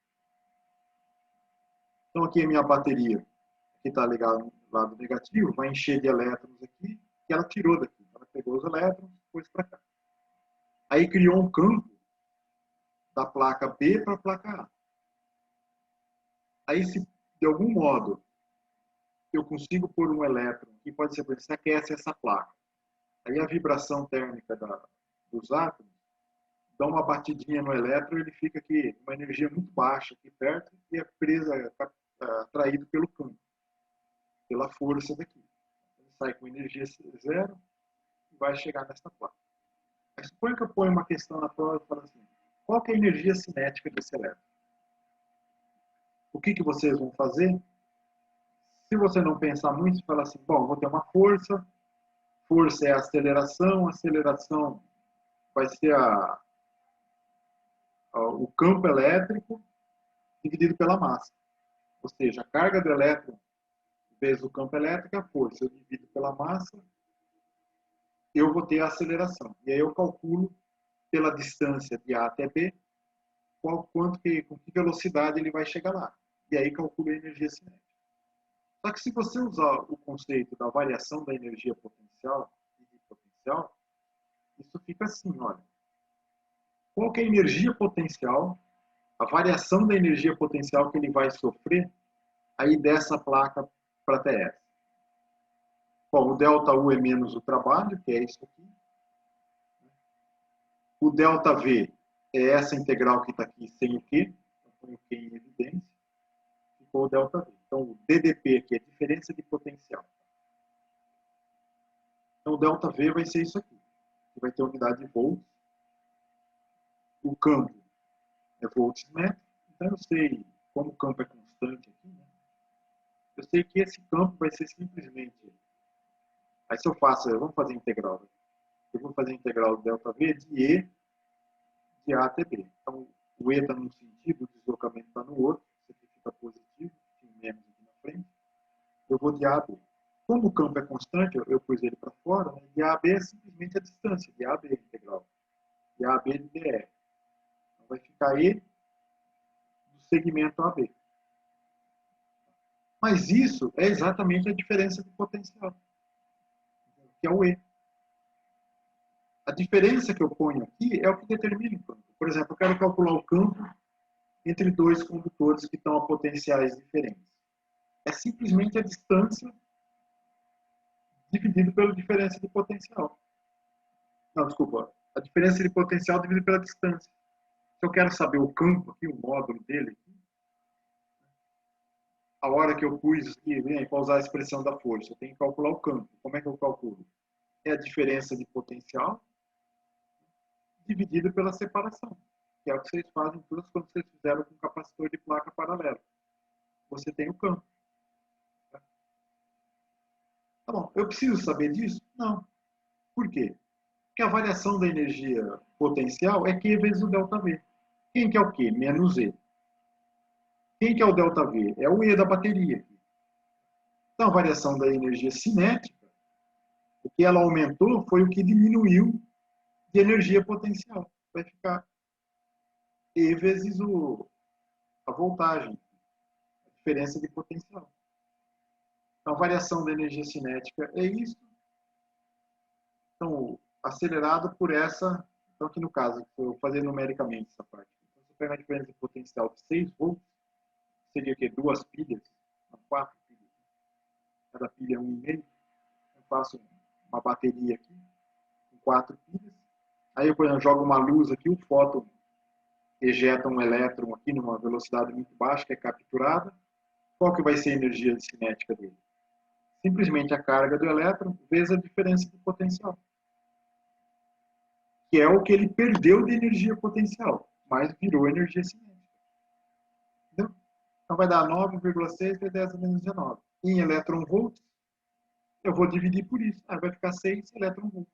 Então, aqui a minha bateria, que está ligada no lado negativo, vai encher de elétrons aqui, que ela tirou daqui. Ela pegou os elétrons e pôs para cá. Aí criou um campo da placa B para a placa A. Aí, se de algum modo eu consigo pôr um elétron, que pode ser, por exemplo, se aquece essa placa, aí a vibração térmica dos átomos dá uma batidinha no elétron, ele fica aqui, uma energia muito baixa aqui perto, e é presa, atraído pelo campo, pela força daqui. Ele sai com energia zero e vai chegar nessa placa. Mas suponha que eu ponho uma questão na prova e falo assim, qual que é a energia cinética desse elétron? O que vocês vão fazer? Se você não pensar muito, você fala assim, bom, vou ter uma força, força é a aceleração vai ser o campo elétrico dividido pela massa. Ou seja, a carga do elétron vezes o campo elétrico é a força. Eu divido pela massa, eu vou ter a aceleração. E aí eu calculo pela distância de A até B, com que velocidade ele vai chegar lá. E aí calculo a energia cinética. Só que se você usar o conceito da variação da energia potencial e de potencial, isso fica assim, olha. Qual que é a energia potencial, a variação da energia potencial que ele vai sofrer aí dessa placa para TS? Bom, o ΔU é menos o trabalho, que é isso aqui. O ΔV é essa integral que está aqui sem o Q, então põe o Q em evidência, ficou o ΔV. Então, o DDP aqui é diferença de potencial. Então, o ΔV vai ser isso aqui, que vai ter unidade de volts. O campo é volts metro, então eu sei, como o campo é constante aqui, né? Eu sei que esse campo vai ser simplesmente... Aí se eu faço, vamos fazer integral. Eu vou fazer integral do ΔV de E de A até B. Então, o E está num sentido, o deslocamento está no outro. Isso aqui fica positivo, tem menos aqui na frente. Eu vou de A a B. Como o campo é constante, eu pus ele para fora, né? De A a B é simplesmente a distância, de A a B integral. De A a B de dr. Então, vai ficar E do segmento AB. Mas isso é exatamente a diferença de potencial, que é o E. A diferença que eu ponho aqui é o que determina o campo. Por exemplo, eu quero calcular o campo entre dois condutores que estão a potenciais diferentes. É simplesmente a distância dividido pela diferença de potencial. Não, desculpa. A diferença de potencial dividido pela distância. Se eu quero saber o campo aqui, o módulo dele, a hora que eu pus aqui, para usar a expressão da força, eu tenho que calcular o campo. Como é que eu calculo? É a diferença de potencial dividido pela separação, que é o que vocês fazem todas quando vocês fizeram com capacitor de placa paralela. Você tem o campo. Tá bom, eu preciso saber disso? Não. Por quê? Porque a variação da energia potencial é Q vezes o ΔV. Quem que é o Q? Menos E. Quem que é o ΔV? É o E da bateria. Então, a variação da energia cinética, o que ela aumentou foi o que diminuiu de energia potencial. Vai ficar E vezes a voltagem, a diferença de potencial. Então, a variação da energia cinética é isso. Então, acelerado por essa... Então, aqui no caso, eu vou fazer numericamente essa parte. Então, se eu pegar a diferença de potencial de 6 volts, seria o quê? 2 pilhas? 4 pilhas. Cada pilha é 1,5. Eu faço uma bateria aqui, com 4 pilhas. Aí eu, por exemplo, jogo uma luz aqui, o fóton ejeta um elétron aqui numa velocidade muito baixa, que é capturada. Qual que vai ser a energia cinética dele? Simplesmente a carga do elétron vezes a diferença de potencial. Que é o que ele perdeu de energia potencial, mas virou energia cinética. Entendeu? Então vai dar 9,6 vezes 10 a menos 19. Em elétron-volts, eu vou dividir por isso. Vai ficar 6 elétron-volts.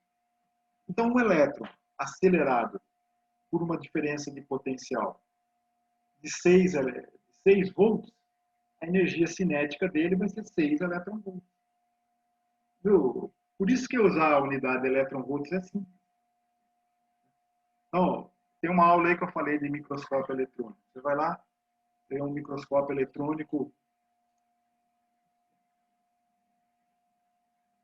Então, um elétron acelerado por uma diferença de potencial de 6 volts, a energia cinética dele vai ser 6 elétron-volts. Por isso que usar a unidade de elétron-volts é assim. Então, tem uma aula aí que eu falei de microscópio eletrônico. Você vai lá, tem um microscópio eletrônico,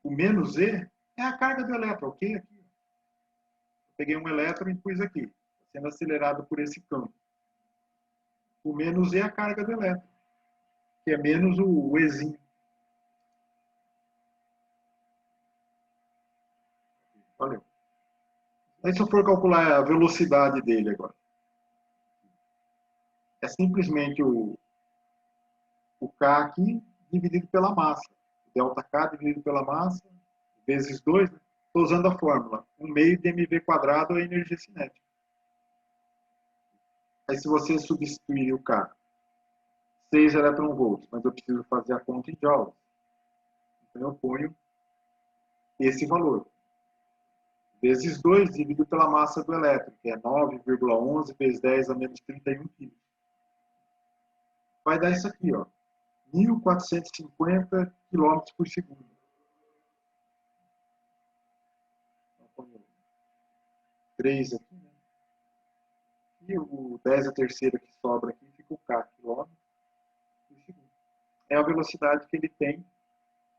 o menos E é a carga do elétron, ok? Aqui. Eu peguei um elétron e pus aqui, sendo acelerado por esse campo. O menos E é a carga do elétron, que é menos o Ezinho. Valeu. Aí se eu for calcular a velocidade dele agora, é simplesmente o K aqui dividido pela massa. Delta K dividido pela massa, vezes 2, né? Estou usando a fórmula. 1/2 de mv quadrado é a energia cinética. Aí se você substituir o K, 6 elétron-volts, mas eu preciso fazer a conta em joules. Então eu ponho esse valor. Vezes 2 dividido pela massa do elétron, que é 9,11 vezes 10 a menos 31 kg. Vai dar isso aqui, ó, 1.450 km por segundo. Então, ponho 3 aqui, né? E o 10 a terceira que sobra aqui fica o K, quilômetros por segundo. É a velocidade que ele tem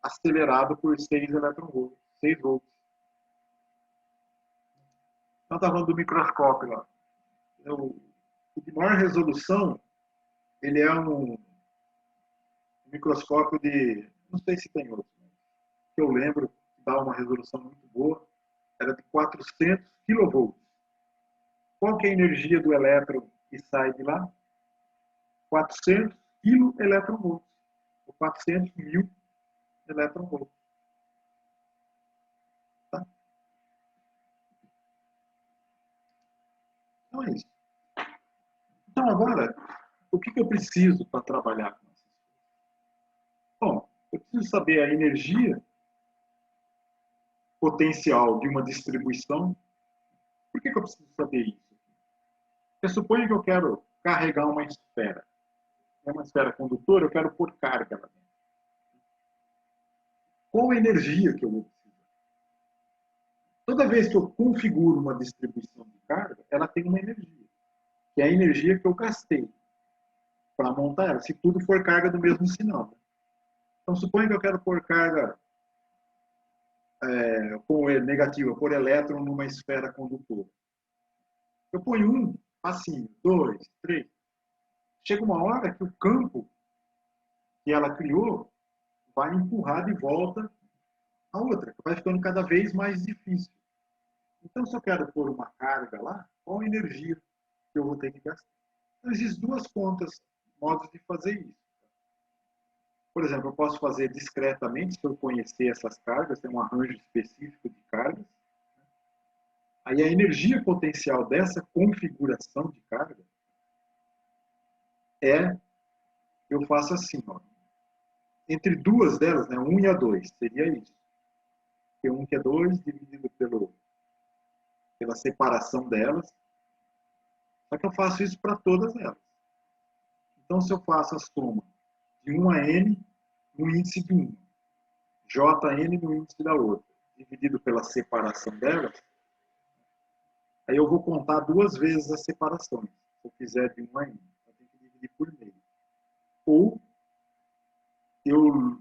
acelerado por 6 elétron-volts, 6 volts. Então, está falando do microscópio lá. O de maior resolução, ele é um microscópio de, não sei se tem outro, que eu lembro, dá uma resolução muito boa, era de 400 kV. Qual que é a energia do elétron que sai de lá? 400 kV, ou 400 mil elétron-volts. Tá? Então é isso. Então agora, o que eu preciso para trabalhar com isso? Bom, eu preciso saber a energia potencial de uma distribuição. Por que eu preciso saber isso? Porque suponha que eu quero carregar uma esfera. É uma esfera condutora, eu quero pôr carga lá dentro. Qual a energia que eu vou precisar? Toda vez que eu configuro uma distribuição de carga, ela tem uma energia, que é a energia que eu gastei para montar ela, se tudo for carga do mesmo sinal. Né? Então, suponha que eu quero pôr carga negativa, pôr elétron numa esfera condutora. Eu ponho 1, facinho, 2, 3. Chega uma hora que o campo que ela criou vai empurrar de volta a outra, que vai ficando cada vez mais difícil. Então, se eu quero pôr uma carga lá, qual a energia que eu vou ter que gastar? Então, existem duas modos de fazer isso. Por exemplo, eu posso fazer discretamente, se eu conhecer essas cargas, tem um arranjo específico de cargas. Aí a energia potencial dessa configuração de carga eu faço assim, ó, entre duas delas, né, 1 e a 2, seria isso. Porque 1 que é 2 dividido pela separação delas. Só que eu faço isso para todas elas. Então, se eu faço a soma de 1 a n no índice de uma, Jn no índice da outra, dividido pela separação delas, aí eu vou contar 2 vezes as separações. Se eu fizer de 1 a n, eu tenho que dividir por meio. Ou eu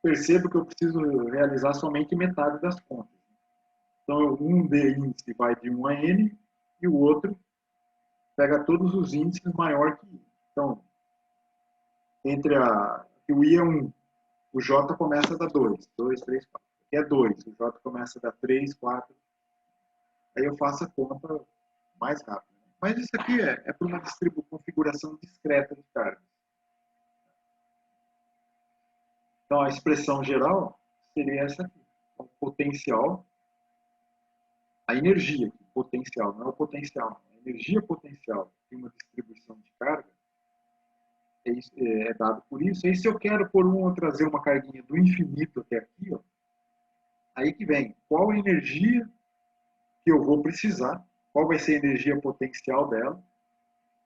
percebo que eu preciso realizar somente metade das contas. Então, um de índice vai de 1 a n e o outro pega todos os índices maior que i. Então, o i é 1, o j começa a dar 2, 2, 3, 4. Aqui é 2, o j começa a dar 3, 4. Aí eu faço a conta mais rápido. Mas isso aqui é para uma configuração discreta de cargas. Então, a expressão geral seria essa aqui. O potencial, a energia potencial, não é o potencial, a energia potencial de uma distribuição de carga é dado por isso. Aí, se eu quero trazer uma carguinha do infinito até aqui, ó, aí que vem qual a energia que eu vou precisar, qual vai ser a energia potencial dela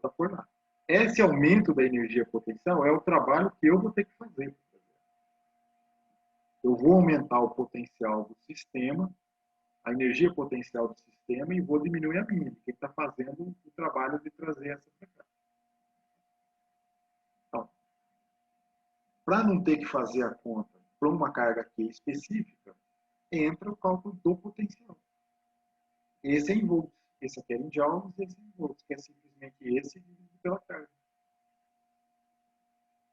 para pôr lá. Esse aumento da energia potencial é o trabalho que eu vou ter que fazer. Eu vou aumentar o potencial do sistema, a energia potencial do sistema, e vou diminuir a minha, que está fazendo o trabalho de trazer essa para cá. Então, para não ter que fazer a conta para uma carga Q específica, entra o cálculo do potencial. Esse é em volts, esse aqui é em joules, esse é em volts, que é simplesmente esse dividido pela carga.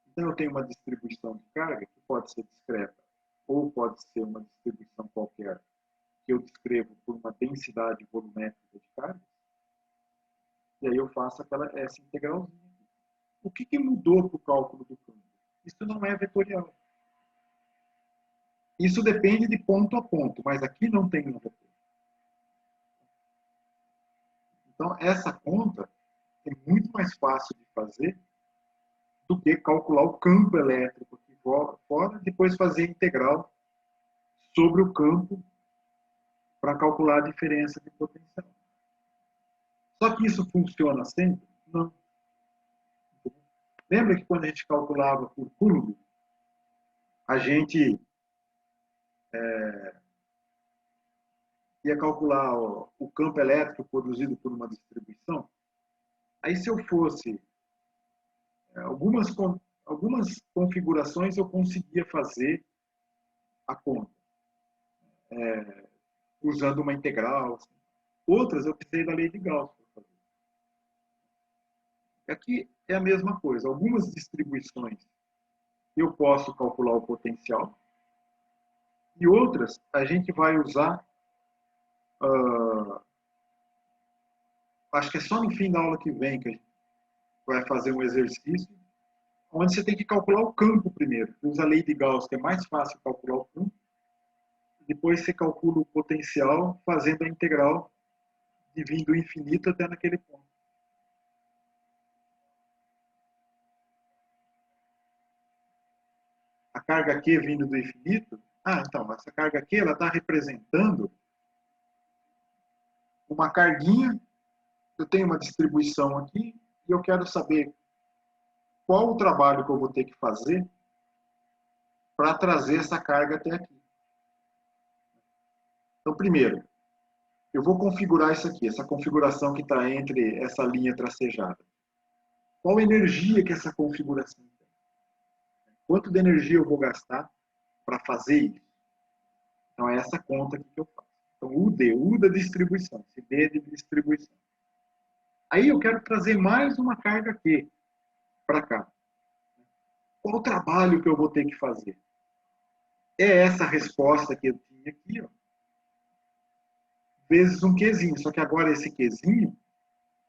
Então, eu tenho uma distribuição de carga que pode ser discreta, ou pode ser uma distribuição qualquer, que eu descrevo por uma densidade volumétrica de carga, e aí eu faço essa integralzinha. O que mudou para o cálculo do campo? Isso não é vetorial. Isso depende de ponto a ponto, mas aqui não tem um vetor. Então, essa conta é muito mais fácil de fazer do que calcular o campo elétrico aqui fora, depois fazer a integral sobre o campo para calcular a diferença de potencial. Só que isso funciona sempre? Não. Lembra que quando a gente calculava por Coulomb, a gente ia calcular o campo elétrico produzido por uma distribuição? Aí, se eu fosse algumas configurações, eu conseguia fazer a conta usando uma integral. Assim. Outras eu precisei da lei de Gauss para fazer. Aqui é a mesma coisa. Algumas distribuições eu posso calcular o potencial e outras a gente vai usar, acho que é só no fim da aula que vem que a gente vai fazer um exercício onde você tem que calcular o campo primeiro. Você usa a lei de Gauss, que é mais fácil calcular o campo. Depois você calcula o potencial fazendo a integral de vir do infinito até naquele ponto. A carga Q vindo do infinito, então, essa carga Q está representando uma carguinha. Eu tenho uma distribuição aqui e eu quero saber qual o trabalho que eu vou ter que fazer para trazer essa carga até aqui. Então, primeiro, eu vou configurar isso aqui, essa configuração que está entre essa linha tracejada. Qual a energia que essa configuração tem? Quanto de energia eu vou gastar para fazer isso? Então, é essa conta aqui que eu faço. Então, U da distribuição, esse D de distribuição. Aí eu quero trazer mais uma carga Q para cá. Qual o trabalho que eu vou ter que fazer? É essa resposta que eu tinha aqui, ó, vezes um Qzinho. Só que agora esse Qzinho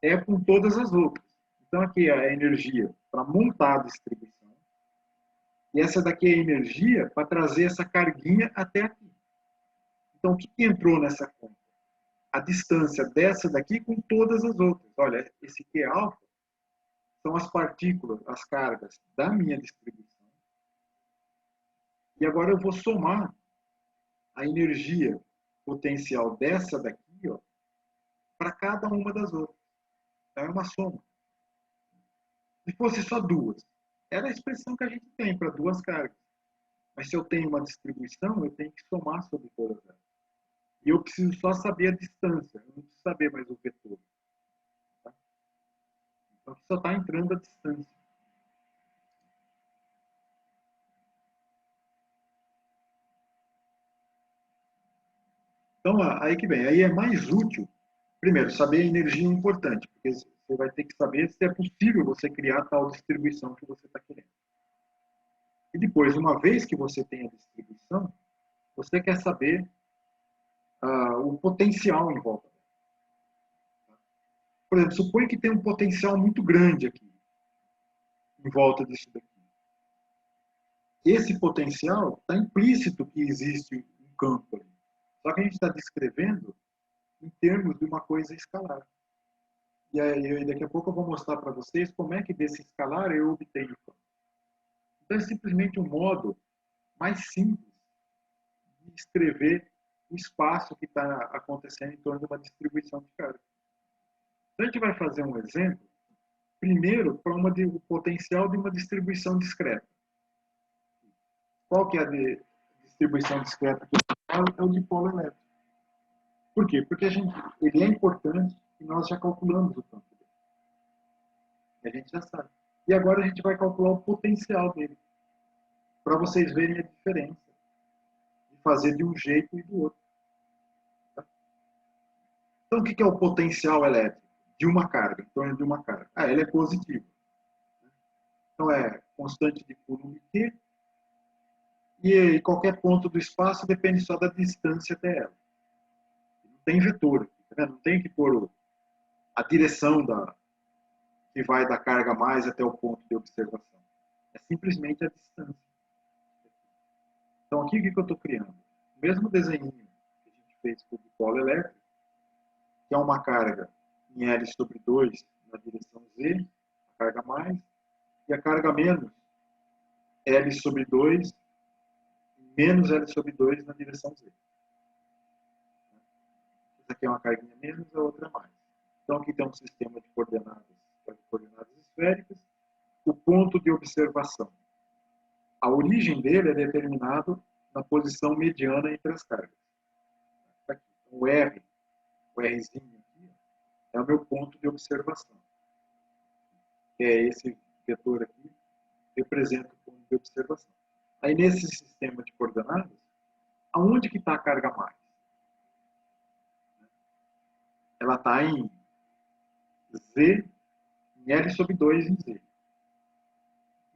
é com todas as outras. Então, aqui é a energia para montar a distribuição. E essa daqui é a energia para trazer essa carguinha até aqui. Então, o que entrou nessa conta? A distância dessa daqui com todas as outras. Olha, esse Q alfa são as partículas, as cargas da minha distribuição. E agora eu vou somar a energia potencial dessa daqui para cada uma das outras. Então, é uma soma. Se fosse só duas, era a expressão que a gente tem para duas cargas. Mas se eu tenho uma distribuição, eu tenho que somar sobre todas elas. E eu preciso só saber a distância, eu não preciso saber mais o vetor. Tá? Então, aqui só está entrando a distância. Então, aí que vem. Aí é mais útil, primeiro, saber a energia é importante, porque você vai ter que saber se é possível você criar tal distribuição que você está querendo. E depois, uma vez que você tem a distribuição, você quer saber o potencial em volta. Por exemplo, suponha que tem um potencial muito grande aqui, em volta disso daqui. Esse potencial está implícito que existe um campo ali. Só que a gente está descrevendo em termos de uma coisa escalar. E aí, daqui a pouco eu vou mostrar para vocês como é que desse escalar eu obtenho o campo. Então é simplesmente um modo mais simples de escrever o espaço que está acontecendo em torno de uma distribuição de carga. Então a gente vai fazer um exemplo, primeiro, para o potencial de uma distribuição discreta. Qual que é a distribuição discreta que eu falo? É o dipolo elétrico. Por quê? Porque ele é importante e nós já calculamos o campo dele. A gente já sabe. E agora a gente vai calcular o potencial dele, para vocês verem a diferença de fazer de um jeito e do outro. Tá? Então, o que é o potencial elétrico de uma carga, em torno de uma carga? Ele é positivo. Então, é constante de Coulomb Q, e qualquer ponto do espaço depende só da distância até ela. Não tem vetor aqui, tá vendo? Não tem que pôr a direção que vai da carga mais até o ponto de observação. É simplesmente a distância. Então, aqui o que eu estou criando? O mesmo desenho que a gente fez com o dipolo elétrico, que é uma carga em L sobre 2 na direção Z, a carga mais, e a carga menos, L sobre 2, menos L sobre 2 na direção Z. Essa aqui é uma carguinha menos, a outra é mais. Então, aqui tem um sistema de coordenadas esféricas. O ponto de observação. A origem dele é determinado na posição mediana entre as cargas. Aqui. O R, o Rzinho aqui, é o meu ponto de observação. Que é esse vetor aqui, representa o ponto de observação. Aí, nesse sistema de coordenadas, aonde que está a carga mais? Ela está em Z, em L sobre 2 em Z.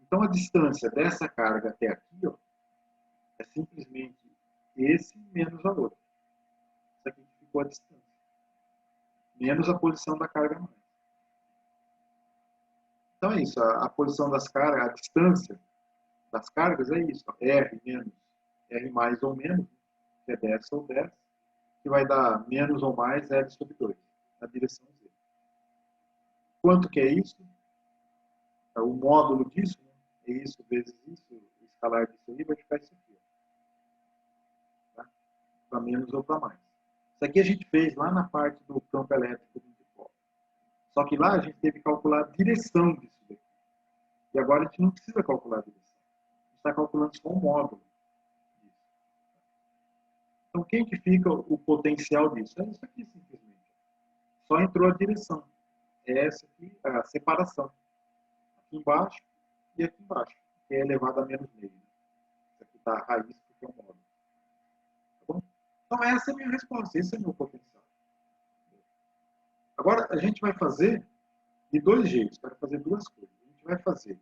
Então, a distância dessa carga até aqui, ó, é simplesmente esse menos a outra. Isso aqui ficou a distância. Menos a posição da carga mais. Então é isso, a posição das cargas, a distância das cargas é isso, ó, R menos R mais ou menos, que é dessa ou dessa, que vai dar menos ou mais L sobre 2, na direção Z. Quanto que é isso? O módulo disso, né? É isso vezes isso, o escalar disso aí vai ficar isso aqui. Tá? Para menos ou para mais. Isso aqui a gente fez lá na parte do campo elétrico do dipolo. Só que lá a gente teve que calcular a direção disso daqui. E agora a gente não precisa calcular a direção. A gente está calculando só o módulo disso. Então, quem que fica o potencial disso? É isso aqui, simplesmente. Só entrou a direção. É essa aqui, a separação. Aqui embaixo e aqui embaixo, que é elevado a menos meio. Isso aqui está a raiz, porque é um módulo. Tá bom? Então, essa é a minha resposta. Esse é o meu potencial. Agora, a gente vai fazer de dois jeitos. Vai fazer duas coisas. A gente vai fazer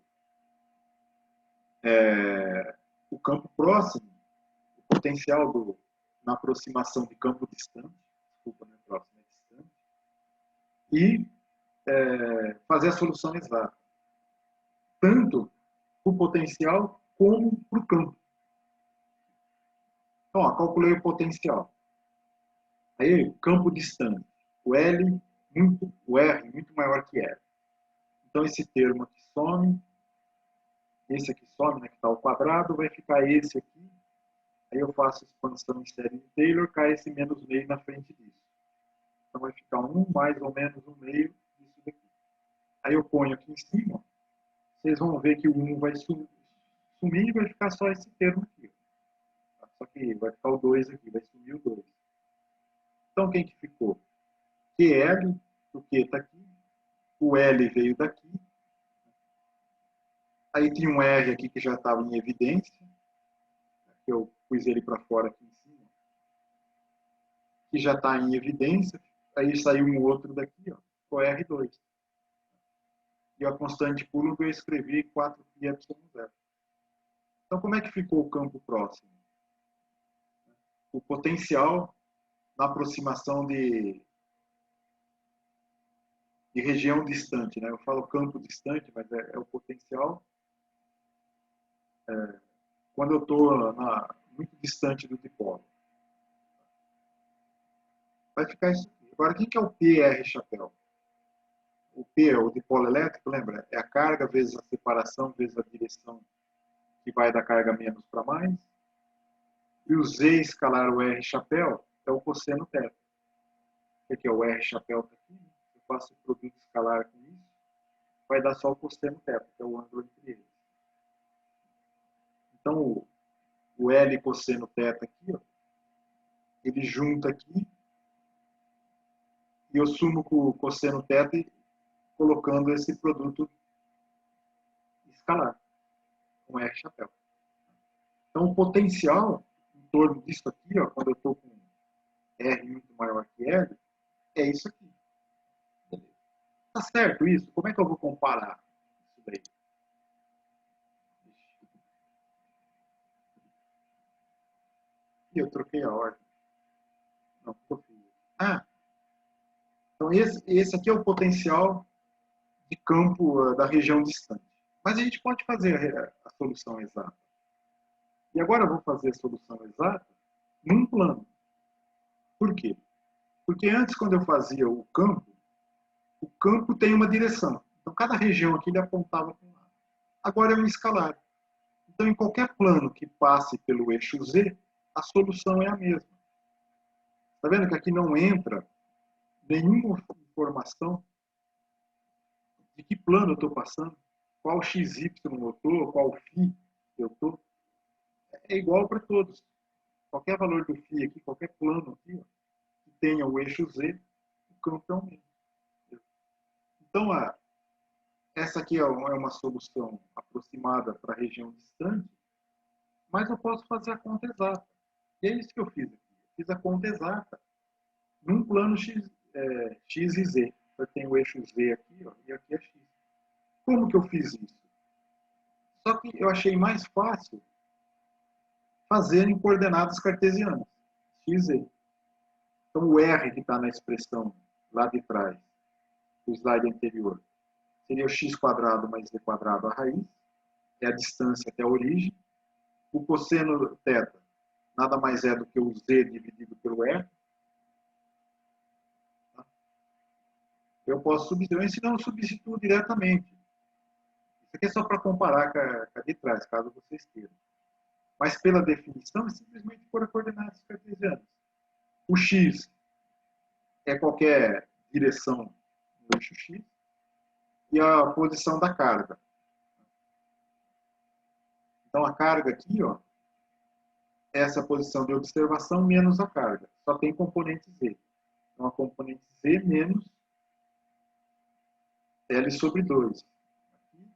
o campo próximo, o potencial na aproximação de campo distante, desculpa, não é próximo, é distante, e fazer a solução exata, tanto para o potencial como para o campo. Então, ó, calculei o potencial. Aí, campo distante, o R muito maior que L. Então, esse termo aqui some, esse aqui some, né, que está ao quadrado, vai ficar esse aqui. Aí eu faço expansão em série de Taylor, cai esse menos meio na frente disso. Então vai ficar 1 mais ou menos 1 meio disso daqui. Aí eu ponho aqui em cima vocês vão ver que o 1 vai sumir e vai ficar só esse termo aqui. Só que vai ficar o 2 aqui, vai sumir o 2. Então, quem que ficou? QL, o Q está aqui, o L veio daqui, aí tem um R aqui que já estava em evidência, que eu pus ele para fora aqui em cima, que já está em evidência, aí saiu um outro daqui, ó, o R2. E a constante Coulomb eu escrevi 4πε0. Então, como é que ficou o campo próximo? O potencial na aproximação de região distante, né? Eu falo campo distante, mas é o potencial quando eu estou muito distante do dipolo. Vai ficar isso aqui. Agora, quem que é o PR chapéu? O P é o dipolo elétrico, lembra? É a carga vezes a separação, vezes a direção que vai da carga menos para mais. E o Z escalar o R chapéu é o cosseno θ. O que é o R chapéu está aqui? Eu faço o produto escalar com isso, vai dar só o cosseno θ, que é o ângulo entre eles. Então, o L cosseno θ aqui, ó, ele junta aqui, e eu sumo com o cosseno θ colocando esse produto escalar, com R chapéu. Então, o potencial em torno disso aqui, ó, quando eu estou com R muito maior que L, é isso aqui. Tá certo isso? Como é que eu vou comparar isso daí? E eu troquei a ordem. Não, eu fiz. Então esse aqui é o potencial de campo da região distante. Mas a gente pode fazer a solução exata. E agora eu vou fazer a solução exata num plano. Por quê? Porque antes, quando eu fazia o campo tem uma direção. Então, cada região aqui ele apontava para um lado. Agora é um escalar. Então, em qualquer plano que passe pelo eixo Z, a solução é a mesma. Está vendo que aqui não entra nenhuma informação de que plano eu estou passando, qual XY eu estou, qual φ eu estou. É igual para todos. Qualquer valor do φ aqui, qualquer plano aqui, ó, que tenha o eixo Z, o campo é o mesmo. Então, essa aqui é uma solução aproximada para a região distante, mas eu posso fazer a conta exata. E é isso que eu fiz aqui. Eu fiz a conta exata num plano X e Z. Eu tenho o eixo Z aqui, ó, e aqui é X. Como que eu fiz isso? Só que eu achei mais fácil fazer em coordenadas cartesianas, X, Z. Então, o R que está na expressão lá de trás, do slide anterior, seria o x² mais z² a raiz, é a distância até a origem. O cosseno θ nada mais é do que o z dividido pelo R. Eu posso substituir, se não, eu substituo diretamente. Isso aqui é só para comparar com a de trás, caso vocês queiram. Mas pela definição, é simplesmente pôr a coordenadas cartesianas. O x é qualquer direção no eixo x e a posição da carga. Então, a carga aqui, ó, é essa posição de observação menos a carga. Só tem componente z. Então, a componente z menos L sobre 2. Aqui,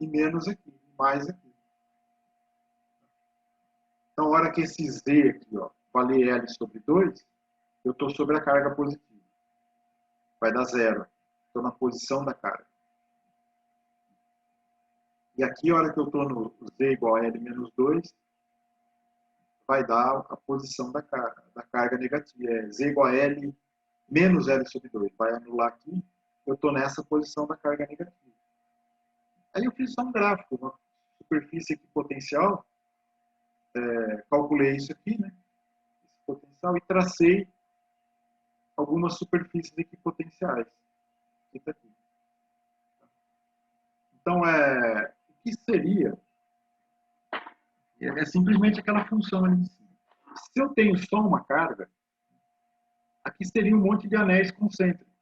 e menos aqui, mais aqui. Então, a hora que esse z aqui, ó, valer L sobre 2, eu estou sobre a carga positiva. Vai dar 0. Estou na posição da carga. E aqui, a hora que eu estou no z igual a L menos 2, vai dar a posição da carga negativa. É z igual a L menos L sobre 2. Vai anular aqui. Eu estou nessa posição da carga negativa. Aí eu fiz só um gráfico, uma superfície equipotencial. Calculei isso aqui, né? Esse potencial, e tracei algumas superfícies equipotenciais. Aqui. Então, o que seria? É simplesmente aquela função ali em cima. Se eu tenho só uma carga, aqui seria um monte de anéis concêntricos,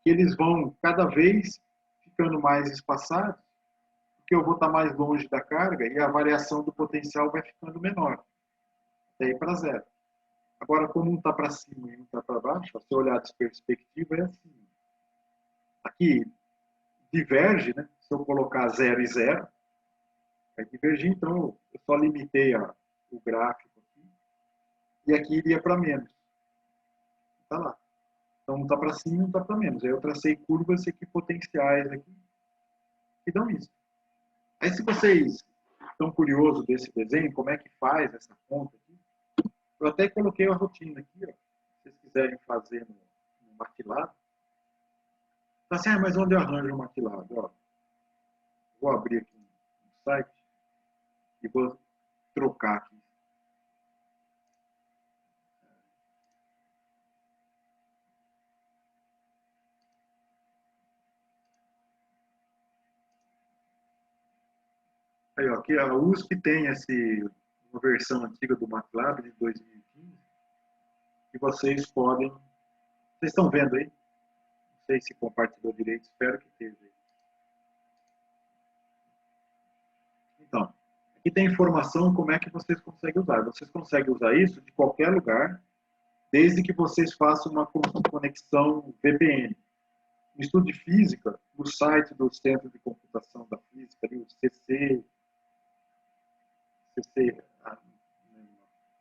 que eles vão cada vez ficando mais espaçados, porque eu vou estar mais longe da carga e a variação do potencial vai ficando menor, até ir para zero. Agora, como um está para cima e um está para baixo, se eu olhar de perspectiva, é assim. Aqui diverge, né? Se eu colocar 0 e 0, vai divergir, então eu só limitei o gráfico aqui, e aqui iria para menos. Está lá. Então um está para cima e um está para menos. Aí eu tracei curvas equipotenciais aqui, que dão isso. Aí se vocês estão curiosos desse desenho, como é que faz essa conta aqui, eu até coloquei a rotina aqui, ó, se vocês quiserem fazer no MATLAB. Tá assim, mas onde eu arranjo o MATLAB? Ó, vou abrir aqui um site e vou trocar aqui. Aí, ó, aqui a USP tem uma versão antiga do MATLAB de 2015 que vocês podem... Vocês estão vendo aí? Não sei se compartilhou direito, espero que esteja aí. Então, aqui tem informação como é que vocês conseguem usar. Vocês conseguem usar isso de qualquer lugar, desde que vocês façam uma conexão VPN. No estudo de física, no site do Centro de Computação da Física, o CC,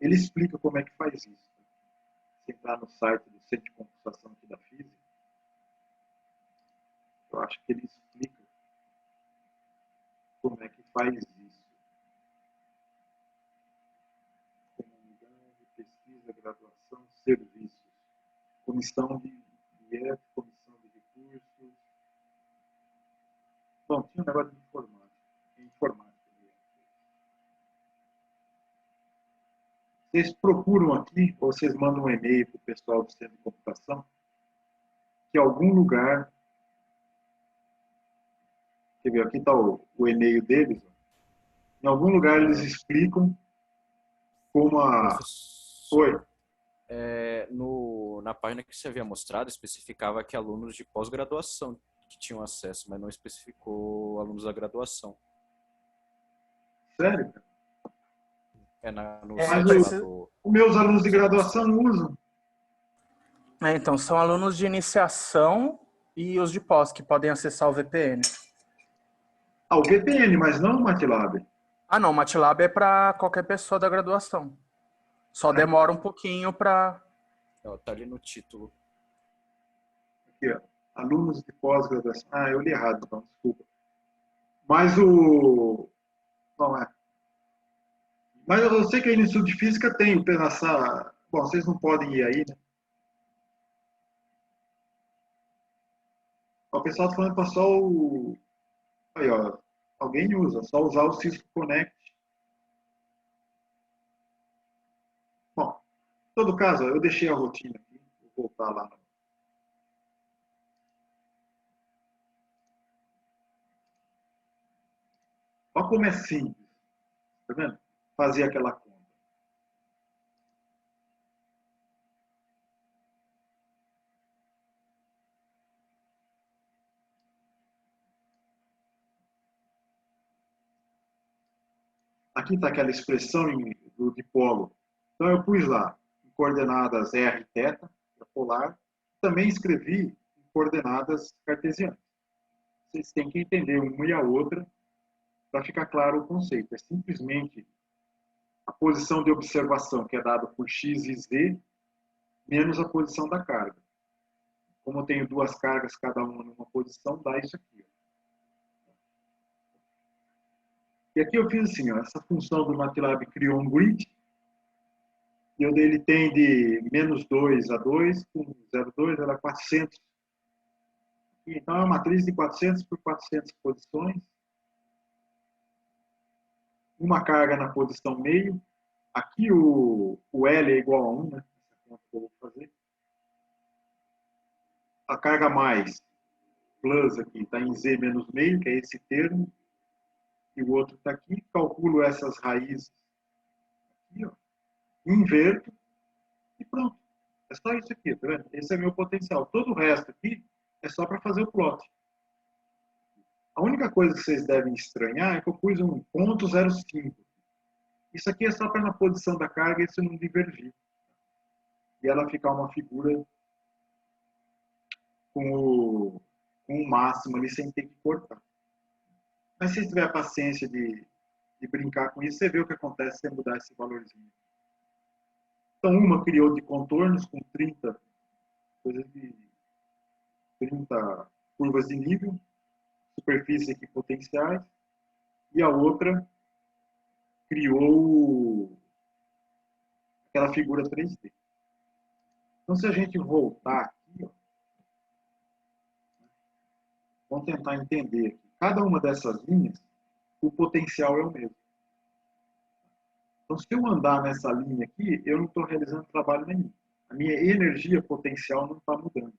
ele explica como é que faz isso. Se entrar no site do Centro de Computação aqui da Física, eu acho que ele explica como é que faz isso. Comunidade, pesquisa, graduação, serviços. Comissão de IEF, comissão de recursos. Bom, tinha um negócio de informática. Vocês procuram aqui, ou vocês mandam um e-mail para o pessoal do Centro de Computação, que em algum lugar, quer ver, aqui está o e-mail deles, em algum lugar eles explicam como a...
Professor, na página que você havia mostrado, especificava que alunos de pós-graduação que tinham acesso, mas não especificou alunos da graduação.
Sério?
No
Mas
site
os meus alunos de graduação usam.
Então, são alunos de iniciação e os de pós, que podem acessar o VPN.
O VPN, mas não o MATLAB.
Não, o MATLAB é para qualquer pessoa da graduação. Só demora um pouquinho para...
Tá ali no título.
Aqui, ó. Alunos de pós-graduação. Eu li errado, então, desculpa. Mas o... Não é. Mas eu sei que aí no Instituto de Física tem o Penassar. Bom, vocês não podem ir aí, né? O pessoal está falando para só o... Aí, ó. Alguém usa, só usar o Cisco Connect. Bom, em todo caso, eu deixei a rotina aqui. Vou voltar lá. Olha como é simples. Tá vendo? Fazer aquela conta. Aqui está aquela expressão do dipolo. Então eu pus lá em coordenadas r θ, polar. Também escrevi em coordenadas cartesianas. Vocês têm que entender uma e a outra para ficar claro o conceito. É simplesmente a posição de observação que é dada por x e z menos a posição da carga. Como eu tenho duas cargas, cada uma numa posição, dá isso aqui. E aqui eu fiz assim, ó, essa função do MATLAB criou um grid, e ele tem de menos 2 a 2, com 0,2 ela é 400. Então é uma matriz de 400 por 400 posições, uma carga na posição meio, aqui o L é igual a 1, né? Essa conta que eu vou fazer. A carga mais, plus aqui, está em Z menos meio, que é esse termo, e o outro está aqui, calculo essas raízes aqui, ó, inverto e pronto. É só isso aqui, tá vendo? Esse é meu potencial. Todo o resto aqui é só para fazer o plot. A única coisa que vocês devem estranhar é que eu pus um ponto 0,5. Isso aqui é só para na posição da carga isso não divergir. E ela ficar uma figura com o máximo ali sem ter que cortar. Mas se tiver paciência de brincar com isso, você vê o que acontece se você mudar esse valorzinho. Então, uma criou de contornos com 30 curvas de nível, superfície equipotenciais, e a outra criou aquela figura 3D. Então, se a gente voltar aqui, ó, vamos tentar entender aqui. Cada uma dessas linhas, o potencial é o mesmo. Então, se eu andar nessa linha aqui, eu não estou realizando trabalho nenhum. A minha energia potencial não está mudando.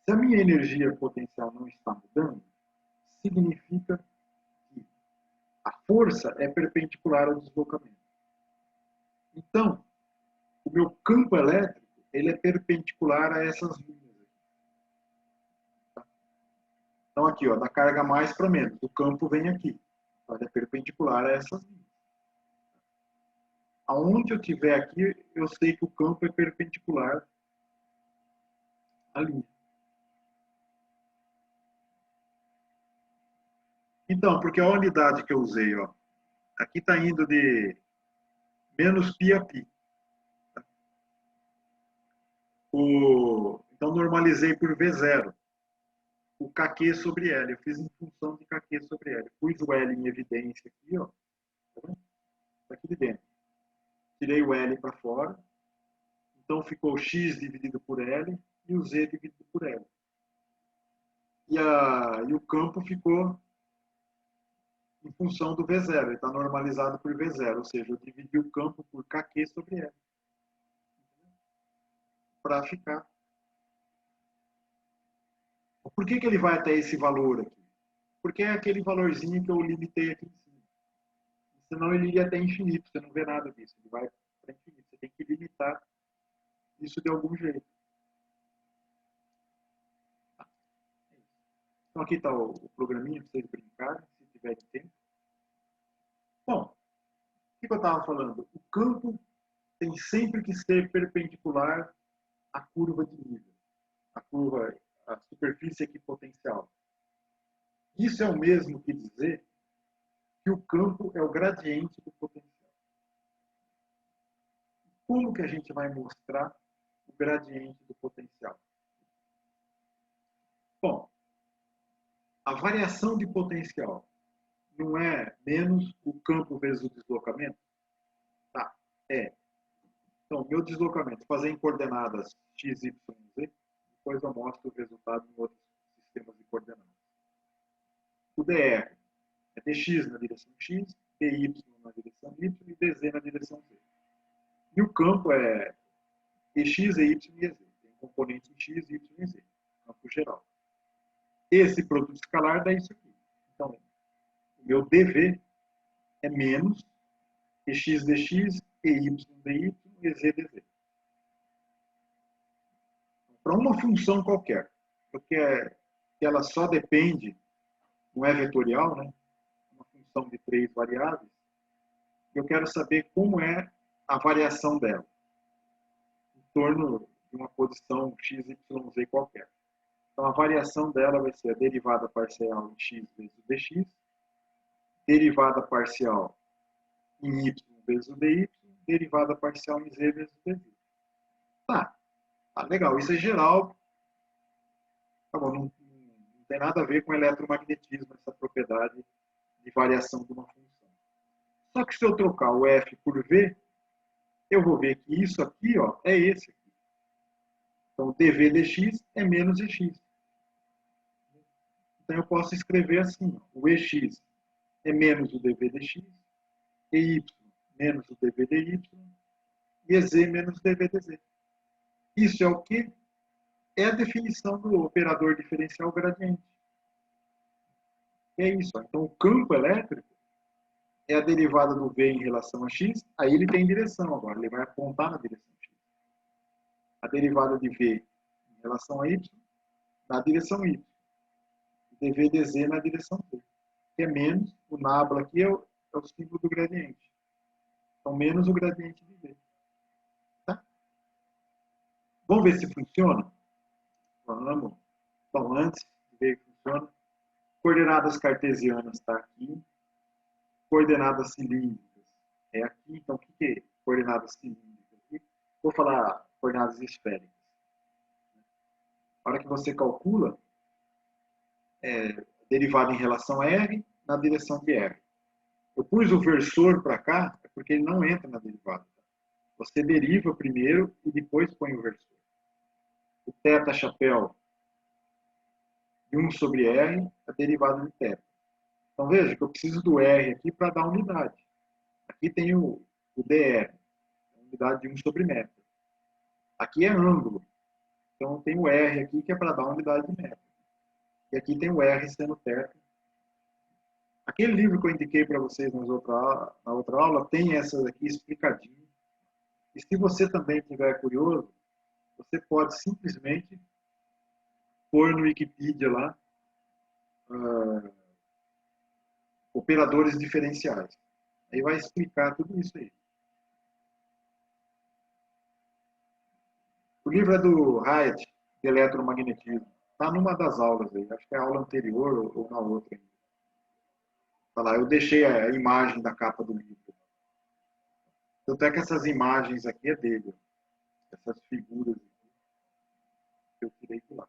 Se a minha energia potencial não está mudando, significa que a força é perpendicular ao deslocamento. Então, o meu campo elétrico ele é perpendicular a essas linhas. Então, aqui, ó, da carga mais para menos. O campo vem aqui. Então, ele é perpendicular a essas linhas. Aonde eu estiver aqui, eu sei que o campo é perpendicular à linha. Então, porque a unidade que eu usei, ó, aqui está indo de menos π a π. Então, normalizei por V0. O kq sobre L. Eu fiz em função de kq sobre L. Pus o L em evidência aqui, ó. Tá vendo? Tá aqui de dentro. Tirei o L para fora. Então, ficou x dividido por L e o z dividido por L. E o campo ficou em função do V0. Ele está normalizado por V0. Ou seja, eu dividi o campo por kq sobre L. Para ficar. Por que ele vai até esse valor aqui? Porque é aquele valorzinho que eu limitei aqui em cima. Senão ele iria até infinito. Você não vê nada disso. Ele vai para infinito. Você tem que limitar isso de algum jeito. Então aqui está o programinha para vocês brincarem, se tiverem tempo. Bom, o que eu estava falando? O campo tem sempre que ser perpendicular à curva de nível. A superfície equipotencial. Isso é o mesmo que dizer que o campo é o gradiente do potencial. Como que a gente vai mostrar o gradiente do potencial? Bom, a variação de potencial não é menos o campo vezes o deslocamento? Tá, é. Então, meu deslocamento, fazer em coordenadas x, y, z, depois eu mostro o resultado em outros sistemas de coordenadas. O dr é dx na direção x, dy na direção y e dz na direção z. E o campo é dx, ey e ez. Tem componentes em x, y e z. Campo geral. Esse produto escalar dá isso aqui. Então, o meu dv é menos dx dx, ey dy e ez dz. Para uma função qualquer, porque ela só depende, não é vetorial, né? Uma função de 3 variáveis, eu quero saber como é a variação dela em torno de uma posição x, y, z qualquer. Então, a variação dela vai ser a derivada parcial em x vezes o dx, derivada parcial em y vezes o dy, derivada parcial em z vezes o dz. Tá, legal, isso é geral. Tá bom, não tem nada a ver com eletromagnetismo, essa propriedade de variação de uma função. Só que se eu trocar o f por v, eu vou ver que isso aqui, ó, é esse aqui. Então, dv dx é menos ex. Então, eu posso escrever assim, ó, o ex é menos o dv dx, ey menos o dv dy e ez menos o dv dz. Isso é o que? É a definição do operador diferencial gradiente. É isso. Ó. Então, o campo elétrico é a derivada do v em relação a x, aí ele tem direção agora, ele vai apontar na direção x. A derivada de v em relação a y, na direção y. dVdz na direção Z. Que é menos, o nabla aqui é o símbolo do gradiente. Então, menos o gradiente de V. Tá? Vamos ver se funciona? Vamos. Então, antes de ver que funciona, coordenadas cartesianas está aqui. Coordenadas cilíndricas é aqui. Então, o que é coordenadas cilíndricas aqui? Vou falar coordenadas esféricas. A hora que você calcula, derivada em relação a R, na direção de R. Eu pus o versor para cá, porque ele não entra na derivada. Você deriva primeiro e depois põe o versor. O θ chapéu de 1 sobre R é derivada de θ. Então veja que eu preciso do R aqui para dar unidade. Aqui tem o dr, unidade de 1 sobre metro. Aqui é ângulo. Então tem o R aqui que é para dar unidade de metro. E aqui tem o R sendo θ. Aquele livro que eu indiquei para vocês na outra aula tem essas aqui explicadinho. E se você também estiver curioso, você pode simplesmente pôr no Wikipedia lá operadores diferenciais. Aí vai explicar tudo isso aí. O livro é do Hyatt, de eletromagnetismo. Está numa das aulas aí. Acho que é a aula anterior ou na outra ainda. Tá lá, eu deixei a imagem da capa do livro. Tanto é que essas imagens aqui é dele. Essas figuras aqui, que eu tirei de lá.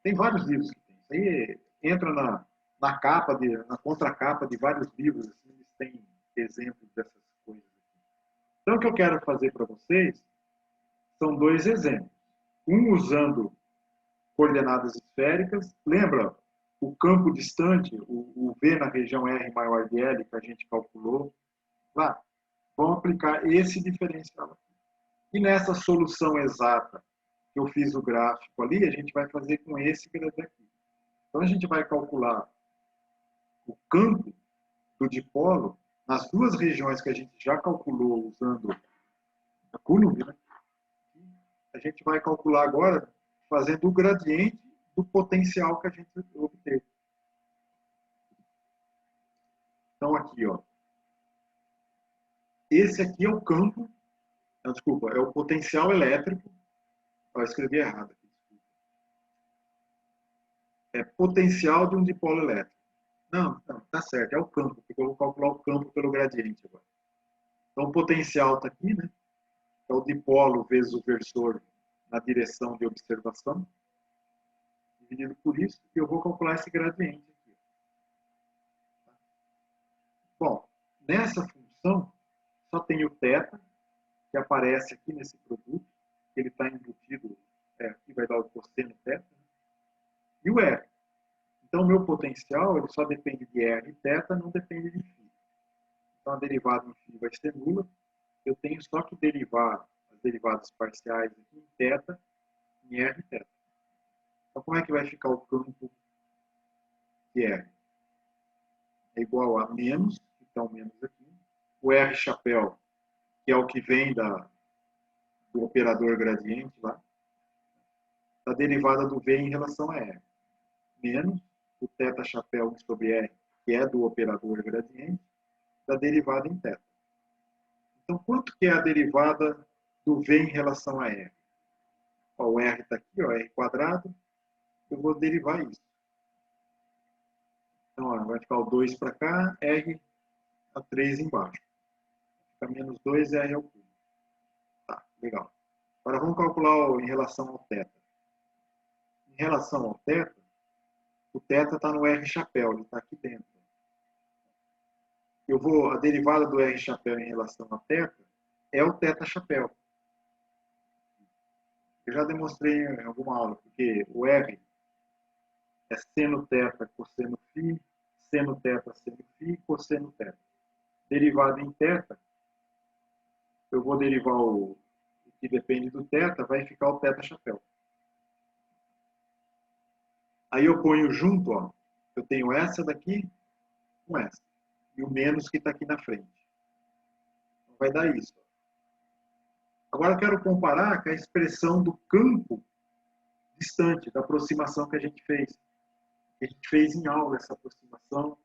Tem vários livros que tem. Isso aí entra na capa, na contracapa de vários livros. Assim, eles têm exemplos dessas coisas. Então, o que eu quero fazer para vocês são dois exemplos. Um usando coordenadas esféricas. Lembra o campo distante, o V na região R maior de L, que a gente calculou? Lá, vamos aplicar esse diferencial aqui. E nessa solução exata que eu fiz o gráfico ali, a gente vai fazer com esse grande aqui. Então, a gente vai calcular o campo do dipolo nas duas regiões que a gente já calculou usando a Coulomb, né? A gente vai calcular agora fazendo o gradiente do potencial que a gente obteve. Então, aqui, ó. Esse aqui é o campo, desculpa, é o potencial elétrico. Eu escrevi errado aqui, desculpa. É potencial de um dipolo elétrico. Não, tá certo, é o campo, porque eu vou calcular o campo pelo gradiente agora. Então, o potencial está aqui, né? É o dipolo vezes o versor na direção de observação, dividido por isso, e eu vou calcular esse gradiente aqui. Bom, nessa função, só tem o θ, que aparece aqui nesse produto, ele está embutido, aqui vai dar o cosseno θ, né? E o R. Então, o meu potencial ele só depende de R e θ, não depende de φ. Então, a derivada em φ vai ser nula. Eu tenho só que derivar as derivadas parciais aqui em θ, em R e θ. Então, como é que vai ficar o campo de R? É igual a menos, então menos aqui. O R chapéu, que é o que vem do operador gradiente lá, da derivada do V em relação a R. Menos o θ chapéu 1 sobre R, que é do operador gradiente, da derivada em θ. Então, quanto que é a derivada do V em relação a R? Ó, o R está aqui, ó, R quadrado. Eu vou derivar isso. Então, ó, vai ficar o 2 para cá, R a 3 embaixo. Fica menos 2, R ao cubo. Tá, legal. Agora vamos calcular em relação ao θ. Em relação ao θ, o θ está no R chapéu, ele está aqui dentro. A derivada do R chapéu em relação a θ é o θ chapéu. Eu já demonstrei em alguma aula, porque o R é seno θ, cosseno φ, seno θ, seno φ, cosseno θ. Derivado em θ, eu vou derivar o que depende do θ, vai ficar o θ chapéu. Aí eu ponho junto, ó, eu tenho essa daqui com essa. E o menos que está aqui na frente. Então vai dar isso. Agora eu quero comparar com a expressão do campo distante, da aproximação que a gente fez. A gente fez em aula essa aproximação,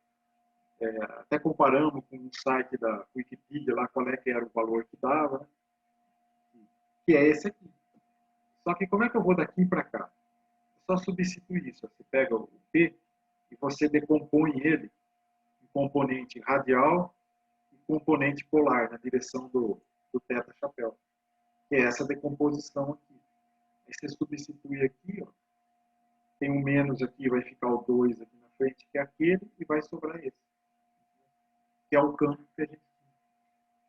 até comparamos com o site da Wikipedia, lá qual é que era o valor que dava, né? Que é esse aqui. Só que como é que eu vou daqui para cá? É só substituir isso. Você pega o P e você decompõe ele em componente radial e componente polar, na direção do teta-chapéu. Que é essa decomposição aqui. Aí você substitui aqui, ó, tem um menos aqui, vai ficar o 2 aqui na frente, que é aquele, e vai sobrar esse. Que é o campo que a gente tem.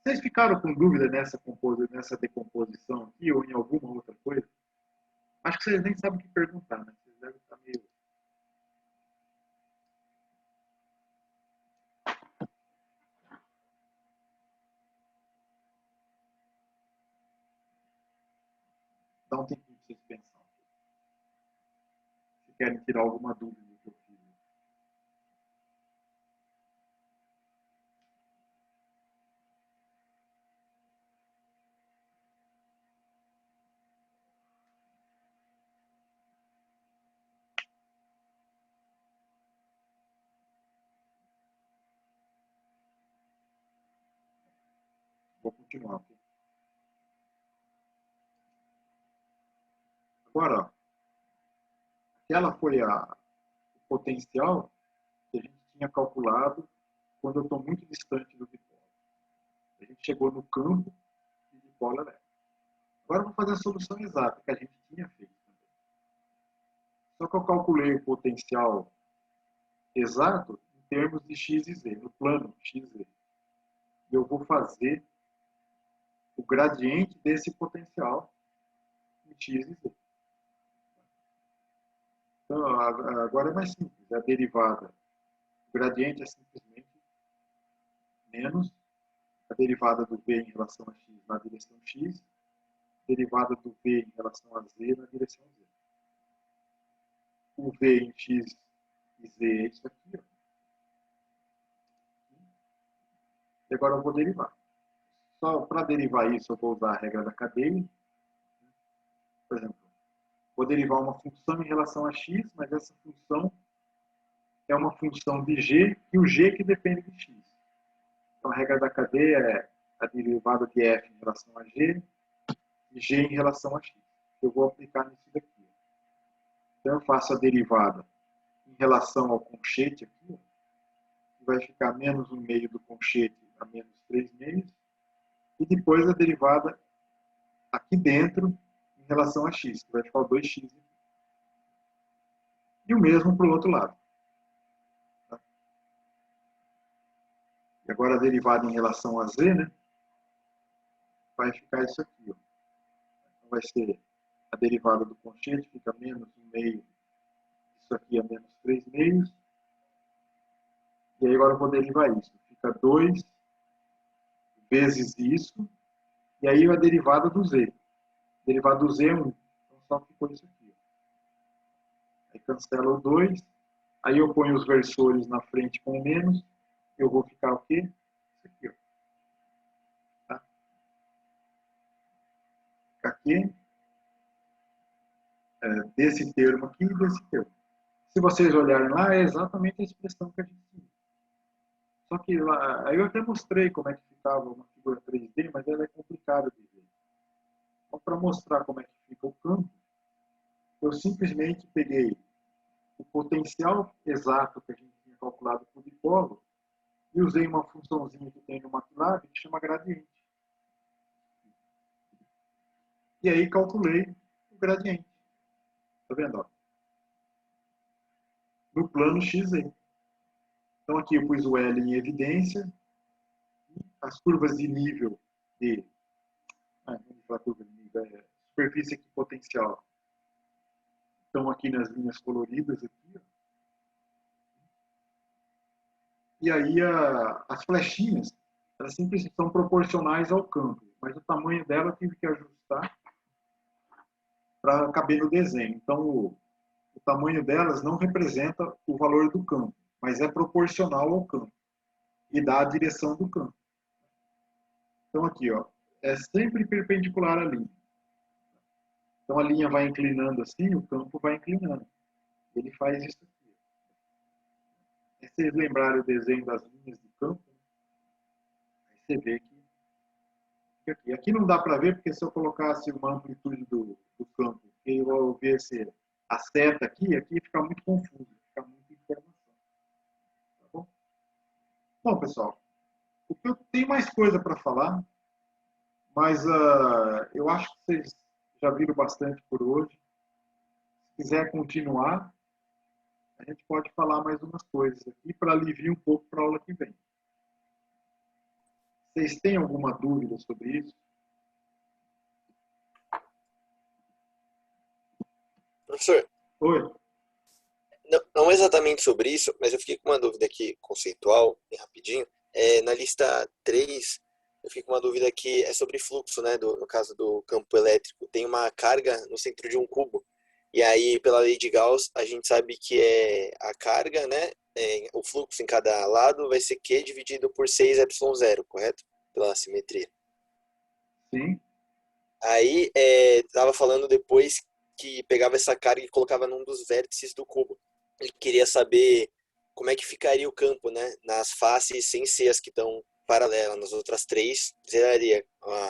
Vocês ficaram com dúvida nessa decomposição aqui, ou em alguma outra coisa? Acho que vocês nem sabem o que perguntar, né? Vocês devem estar meio... Dá um tempinho para vocês pensarem. Se querem tirar alguma dúvida do que eu fiz. Vou continuar aqui. Agora, ó, aquela foi o potencial que a gente tinha calculado quando eu estou muito distante do dipolo. A gente chegou no campo de dipolo elétrico. Agora eu vou fazer a solução exata que a gente tinha feito também. Só que eu calculei o potencial exato em termos de x e z, no plano x e z. E eu vou fazer o gradiente desse potencial em x e z. Então, agora é mais simples. A derivada, o gradiente é simplesmente menos a derivada do v em relação a x na direção x, derivada do v em relação a z na direção z. O v em x e z é isso aqui. Ó. E agora eu vou derivar. Só para derivar isso, eu vou usar a regra da cadeia. Por exemplo, vou derivar uma função em relação a x, mas essa função é uma função de g e o g que depende de x. Então, a regra da cadeia é a derivada de f em relação a g e g em relação a x. Eu vou aplicar nisso daqui. Então, eu faço a derivada em relação ao conchete aqui, que vai ficar menos 1 meio do conchete a menos 3 meios, e depois a derivada aqui dentro em relação a x, que vai ficar o 2x aqui. E o mesmo para o outro lado. Tá? E agora a derivada em relação a z, né? Vai ficar isso aqui. Ó. Então vai ser a derivada do conchete, fica menos 1 meio, isso aqui é menos 3 meios. E aí agora eu vou derivar isso. Fica 2 vezes isso, e aí a derivada do z. A derivada do z é 1. Então só ficou isso aqui. Aí cancela o 2, aí eu ponho os versores na frente com o menos, eu vou ficar o quê? Isso aqui, ó. Tá? Fica aqui, desse termo aqui e desse termo. Se vocês olharem lá, é exatamente a expressão que a gente tinha. Só que lá, aí eu até mostrei como é que ficava uma figura 3D, mas ela é complicada de ver. Então, para mostrar como é que fica o campo, eu simplesmente peguei o potencial exato que a gente tinha calculado por dipolo e usei uma funçãozinha que tem no MATLAB que chama gradiente. E aí calculei o gradiente. Tá vendo? Ó? No plano XZ. Então aqui eu pus o L em evidência. As curvas de nível de... curva de nível, superfície equipotencial estão aqui nas linhas coloridas. Aqui, ó. E aí as flechinhas, elas simplesmente são proporcionais ao campo. Mas o tamanho dela eu tive que ajustar para caber no desenho. Então o tamanho delas não representa o valor do campo, mas é proporcional ao campo e dá a direção do campo. Então aqui, ó, é sempre perpendicular à linha. Então a linha vai inclinando assim, o campo vai inclinando. Ele faz isso aqui. Se vocês lembrarem o desenho das linhas de campo, aí você vê que aqui não dá para ver, porque se eu colocasse uma amplitude do campo, que eu visse a seta aqui fica muito confuso, fica muita informação. Tá bom? Bom, pessoal, o que eu tenho mais coisa para falar, mas eu acho que vocês já viram bastante por hoje. Se quiser continuar, a gente pode falar mais umas coisas aqui para aliviar um pouco para a aula que vem. Vocês têm alguma dúvida sobre isso?
Professor,
Oi?
não exatamente sobre isso, mas eu fiquei com uma dúvida aqui conceitual, bem rapidinho. Na lista 3, eu fiquei com uma dúvida que é sobre fluxo, né? No caso do campo elétrico. Tem uma carga no centro de um cubo. E aí, pela lei de Gauss, a gente sabe que a carga, né? O fluxo em cada lado vai ser Q dividido por 6ε0, correto? Pela simetria.
Sim.
Aí, estava falando depois que pegava essa carga e colocava num dos vértices do cubo. Ele queria saber como é que ficaria o campo, né? Nas faces sem ser as que estão paralelas, nas outras 3, zeraria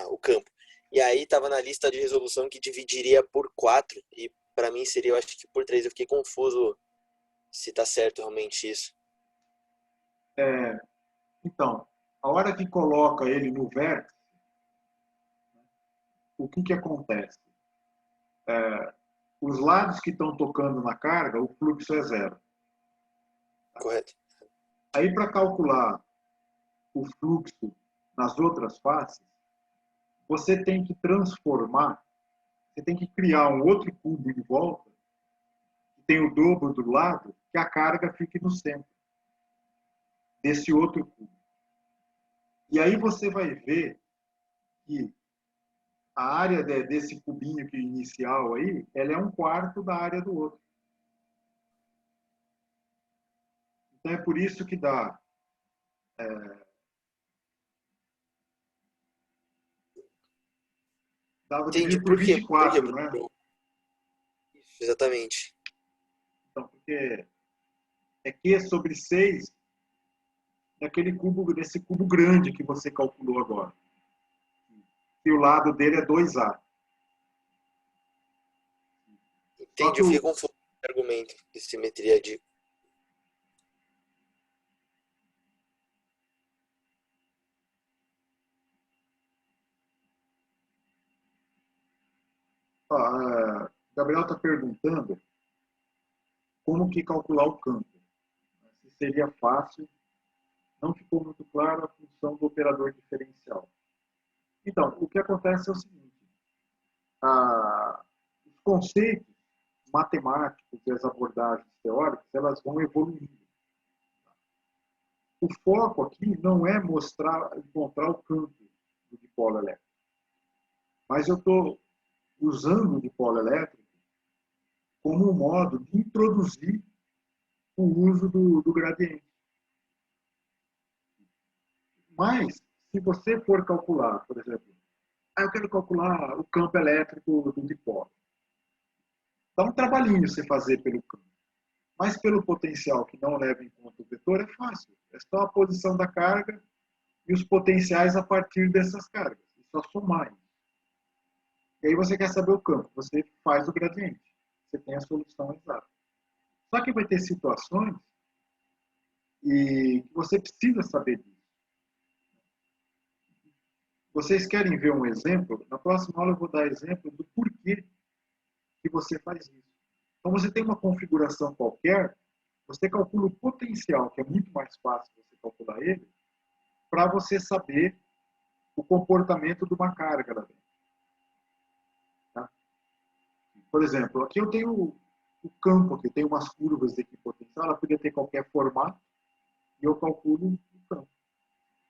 o campo. E aí estava na lista de resolução que dividiria por 4, e para mim seria, eu acho que por 3. Eu fiquei confuso se está certo realmente isso.
Então, a hora que coloca ele no vértice, o que acontece? Os lados que estão tocando na carga, o fluxo é zero.
Correto.
Aí, para calcular o fluxo nas outras faces, você tem que transformar, você tem que criar um outro cubo em volta, que tem o dobro do lado, que a carga fique no centro desse outro cubo. E aí você vai ver que a área desse cubinho que inicial aí, ela é 1/4 da área do outro. Então é por isso que dá dava
Entendi.
dividido por
Por quê?
24, né?
Exatamente.
Então, porque é Q sobre 6 daquele cubo, desse cubo grande que você calculou agora. E o lado dele é 2A.
Entendi. Eu fiquei confuso com o argumento de simetria de...
Gabriel está perguntando como que calcular o campo. Se seria fácil. Não ficou muito clara a função do operador diferencial. Então, o que acontece é o seguinte. Os conceitos matemáticos e as abordagens teóricas, elas vão evoluindo. O foco aqui não é encontrar o campo do dipolo elétrico. Mas eu estou usando o dipolo elétrico como um modo de introduzir o uso do gradiente. Mas, se você for calcular, por exemplo, eu quero calcular o campo elétrico do dipolo. Dá um trabalhinho você fazer pelo campo. Mas pelo potencial que não leva em conta o vetor, é fácil. É só a posição da carga e os potenciais a partir dessas cargas. É só somar isso. E aí você quer saber o campo. Você faz o gradiente. Você tem a solução exata. Só que vai ter situações e você precisa saber disso. Vocês querem ver um exemplo? Na próxima aula eu vou dar exemplo do porquê que você faz isso. Então você tem uma configuração qualquer, você calcula o potencial, que é muito mais fácil você calcular ele, para você saber o comportamento de uma carga lá dentro. Tá? Por exemplo, aqui eu tenho o campo, aqui tem umas curvas de equipotencial, ela podia ter qualquer formato, e eu calculo o campo.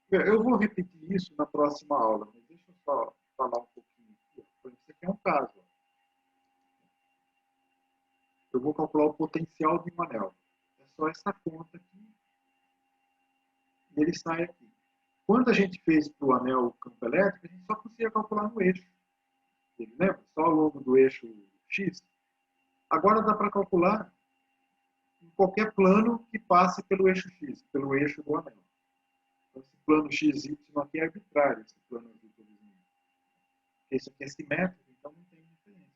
Eu vou repetir isso na próxima aula, mas deixa eu só falar um pouquinho aqui. Isso aqui é um caso. Eu vou calcular o potencial de um anel. É só essa conta aqui. E ele sai aqui. Quando a gente fez para o anel o campo elétrico, a gente só conseguia calcular no eixo. Ele, lembra? Só ao longo do eixo X. Agora dá para calcular em qualquer plano que passe pelo eixo X, pelo eixo do anel. Então, esse plano XY aqui é arbitrário, esse plano azul, por exemplo. Esse aqui é simétrico, então não tem diferença.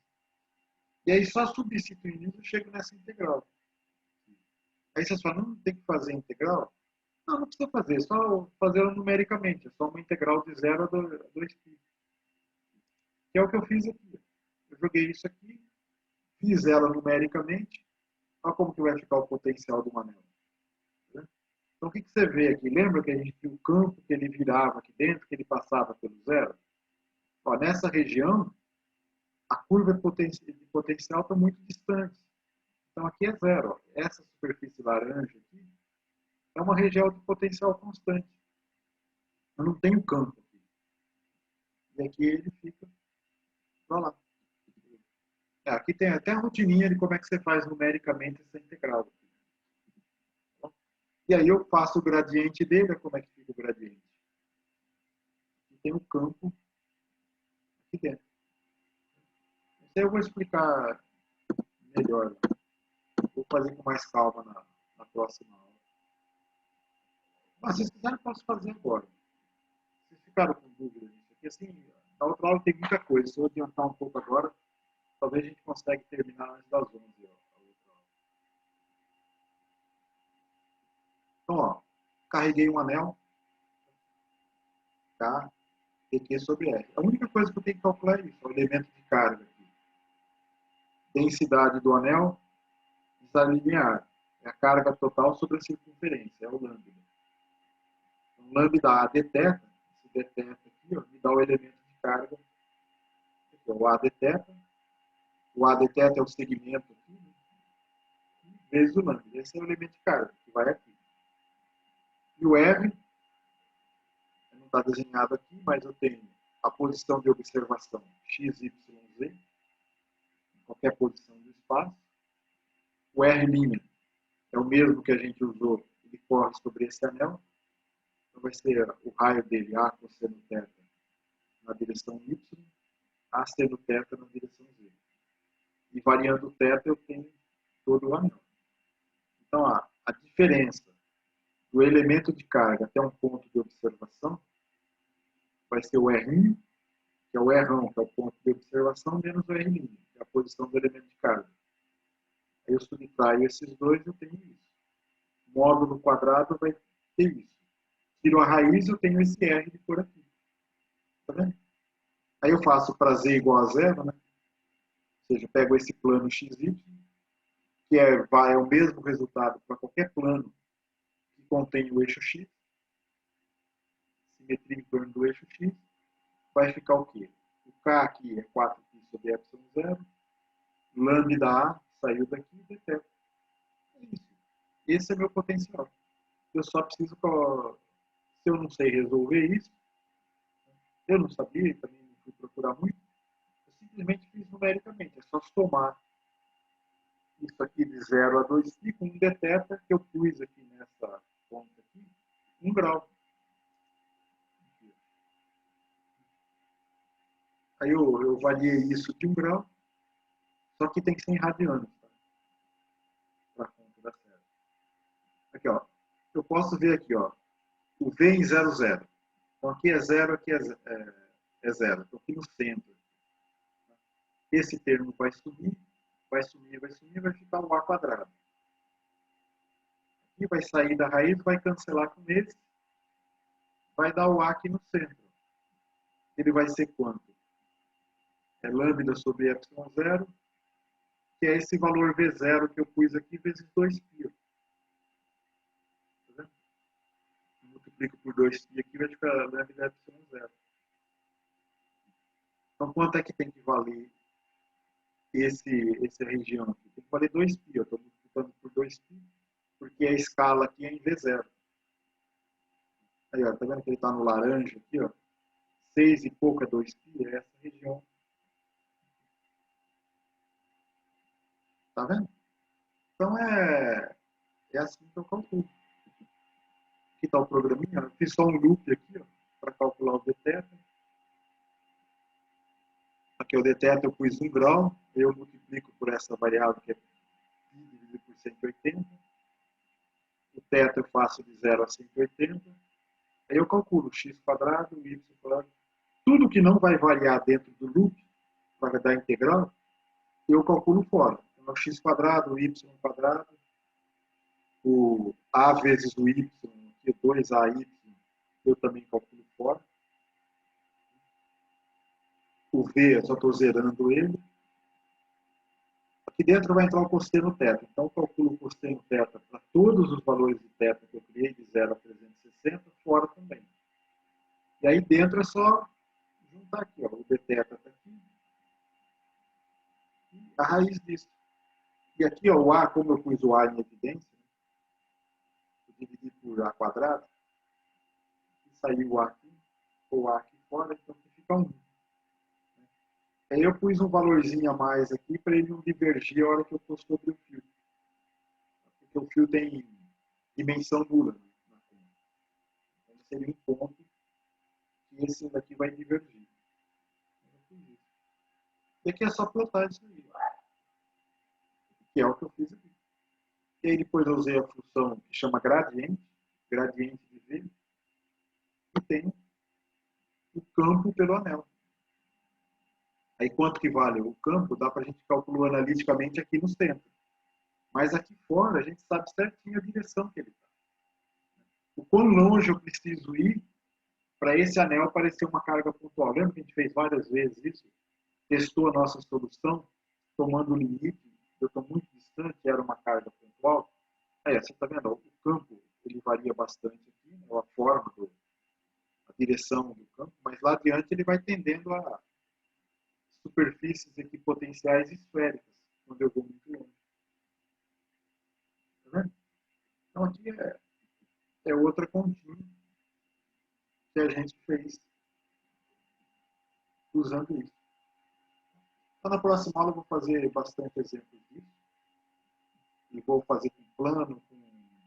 E aí, só substituindo isso, eu chego nessa integral. Aí vocês falam, não tem que fazer integral? Não, não precisa fazer, é só fazer ela numericamente. É só uma integral de 0 a 2π. Que é o que eu fiz aqui. Eu joguei isso aqui, fiz ela numericamente. Olha como que vai ficar o potencial do anel. Né? Então, o que você vê aqui? Lembra que a gente viu o campo que ele virava aqui dentro, que ele passava pelo zero? Ó, nessa região, a curva de potencial está muito distante. Então, aqui é zero. Ó. Essa superfície laranja aqui é uma região de potencial constante. Eu não tenho campo aqui. E aqui ele fica para lá. Aqui tem até a rotininha de como é que você faz numericamente essa integral. E aí eu faço o gradiente dele, como é que fica o gradiente? E tem o campo aqui dentro. Isso aí eu vou explicar melhor. Vou fazer com mais calma na próxima aula. Mas se vocês quiserem, eu posso fazer agora. Vocês ficaram com dúvida nisso aqui? Assim, na outra aula tem muita coisa. Se eu adiantar um pouco agora, talvez a gente consiga terminar antes das 11. Então, ó, carreguei um anel, tá? PQ sobre R. A única coisa que eu tenho que calcular é isso, o elemento de carga aqui. Densidade do anel desalinear. É a carga total sobre a circunferência, é o lambda. Então, lambda A deteta, esse deteta aqui, ó, me dá o elemento de carga, aqui, ó, o A deteta. O A deteta é o segmento aqui, né? Vezes o lambda. Esse é o elemento de carga, que vai aqui. E o R, não está desenhado aqui, mas eu tenho a posição de observação x, y, z, em qualquer posição do espaço. O R' é o mesmo que a gente usou, ele corre sobre esse anel. Então vai ser o raio dele, A cosseno θ, na direção y, A seno θ na direção z. E variando o θ, eu tenho todo o anel. Então, a diferença do elemento de carga até um ponto de observação vai ser o R', que é o R', que é o ponto de observação, menos o R', que é a posição do elemento de carga. Aí eu subtraio esses dois, eu tenho isso. Módulo quadrado vai ter isso. Tiro a raiz, eu tenho esse R de por aqui. Tá vendo? Aí eu faço para z igual a zero, né? Ou seja, eu pego esse plano XY, que é o mesmo resultado para qualquer plano que contém o eixo X, simetria em torno do eixo X, vai ficar o quê? O K aqui é 4π sobre ε0, lambda A saiu daqui e detecta. É isso. Esse é meu potencial. Eu só preciso, se eu não sei resolver isso, eu não sabia, também não fui procurar muito, eu simplesmente fiz numericamente. É só somar isso aqui de 0 a 2π com um deteta que eu pus aqui nessa ponta aqui, 1 grau. Aí eu variei isso de 1 grau, só que tem que ser em radianos, tá? Para a conta da série. Aqui, ó. Eu posso ver aqui, ó, o V em 0, 0. Então aqui é 0, aqui é 0. Então aqui no centro. Esse termo vai sumir, vai sumir, vai sumir, vai ficar o A quadrado. Aqui vai sair da raiz, vai cancelar com esse, vai dar o A aqui no centro. Ele vai ser quanto? É lambda sobre ε0, que é esse valor V0 que eu pus aqui, vezes 2π. Tá vendo? Multiplico por 2π aqui, vai ficar lambda ε0. Então, quanto é que tem que valer essa região aqui? Tem que valer 2π. Eu estou multiplicando por 2π, porque a escala aqui é em V0. Aí, ó, tá vendo que ele está no laranja aqui, ó? 6 e pouco é 2π, é essa região. Tá vendo? Então, é assim que eu calculo. Aqui está o programinha. Eu fiz só um loop aqui, para calcular o dθ. Aqui o dθ eu pus 1 grau. Eu multiplico por essa variável que é π dividido por 180. O θ eu faço de 0 a 180. Aí eu calculo x quadrado, y quadrado. Tudo que não vai variar dentro do loop, para dar integral, eu calculo fora. Então, x quadrado, y quadrado, o a vezes o y, que é 2ay, eu também calculo fora. O v, eu só estou zerando ele. Aqui dentro vai entrar o cosseno θ. Então, eu calculo o cosseno θ para todos os valores de θ que eu criei, de 0 a 360, fora também. E aí dentro é só juntar aqui, ó, o dθ está aqui. E a raiz disso. E aqui, ó, o a, como eu pus o a em evidência, eu dividi por a quadrado, e saiu o a aqui, ou o a aqui fora, então fica 1. Aí eu pus um valorzinho a mais aqui para ele não divergir a hora que eu estou sobre o fio. Porque o fio tem dimensão nula, né? Então seria um ponto que esse daqui vai divergir. E aqui é só plotar isso aí, que é o que eu fiz aqui. E aí depois eu usei a função que chama gradiente de V, e tem o campo pelo anel. Aí quanto que vale o campo, dá para a gente calcular analiticamente aqui no centro. Mas aqui fora a gente sabe certinho a direção que ele está. O quão longe eu preciso ir para esse anel aparecer uma carga pontual. Lembra que a gente fez várias vezes isso? Testou a nossa solução, tomando o limite, eu estou muito distante, era uma carga pontual. Você está vendo? O campo ele varia bastante aqui, né? A forma, a direção do campo, mas lá adiante ele vai tendendo a superfícies equipotenciais esféricas, quando eu vou muito longe. Tá vendo? Então aqui é outra continha que a gente fez usando isso. Então, na próxima aula eu vou fazer bastante exemplos disso. E vou fazer com plano, com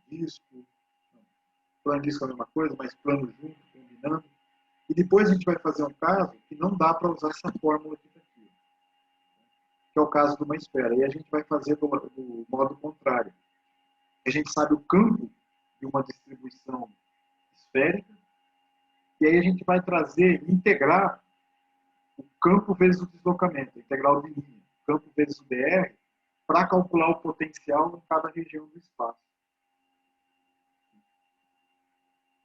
disco. Plano e disco é a mesma coisa, mas plano junto, combinando. E depois a gente vai fazer um caso que não dá para usar essa fórmula aqui, que é o caso de uma esfera. E a gente vai fazer do modo contrário. A gente sabe o campo de uma distribuição esférica, e aí a gente vai integrar o campo vezes o deslocamento, integral de linha, campo vezes o dr, para calcular o potencial em cada região do espaço.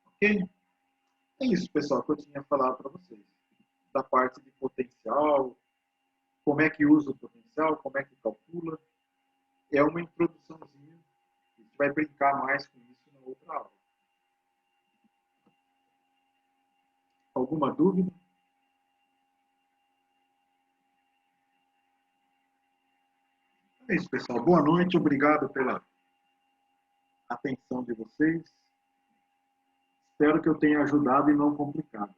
Ok? É isso, pessoal, que eu tinha falado para vocês. Da parte de potencial, como é que usa o potencial, como é que calcula. É uma introduçãozinha. A gente vai brincar mais com isso na outra aula. Alguma dúvida? É isso, pessoal. Boa noite. Obrigado pela atenção de vocês. Espero que eu tenha ajudado e não complicado.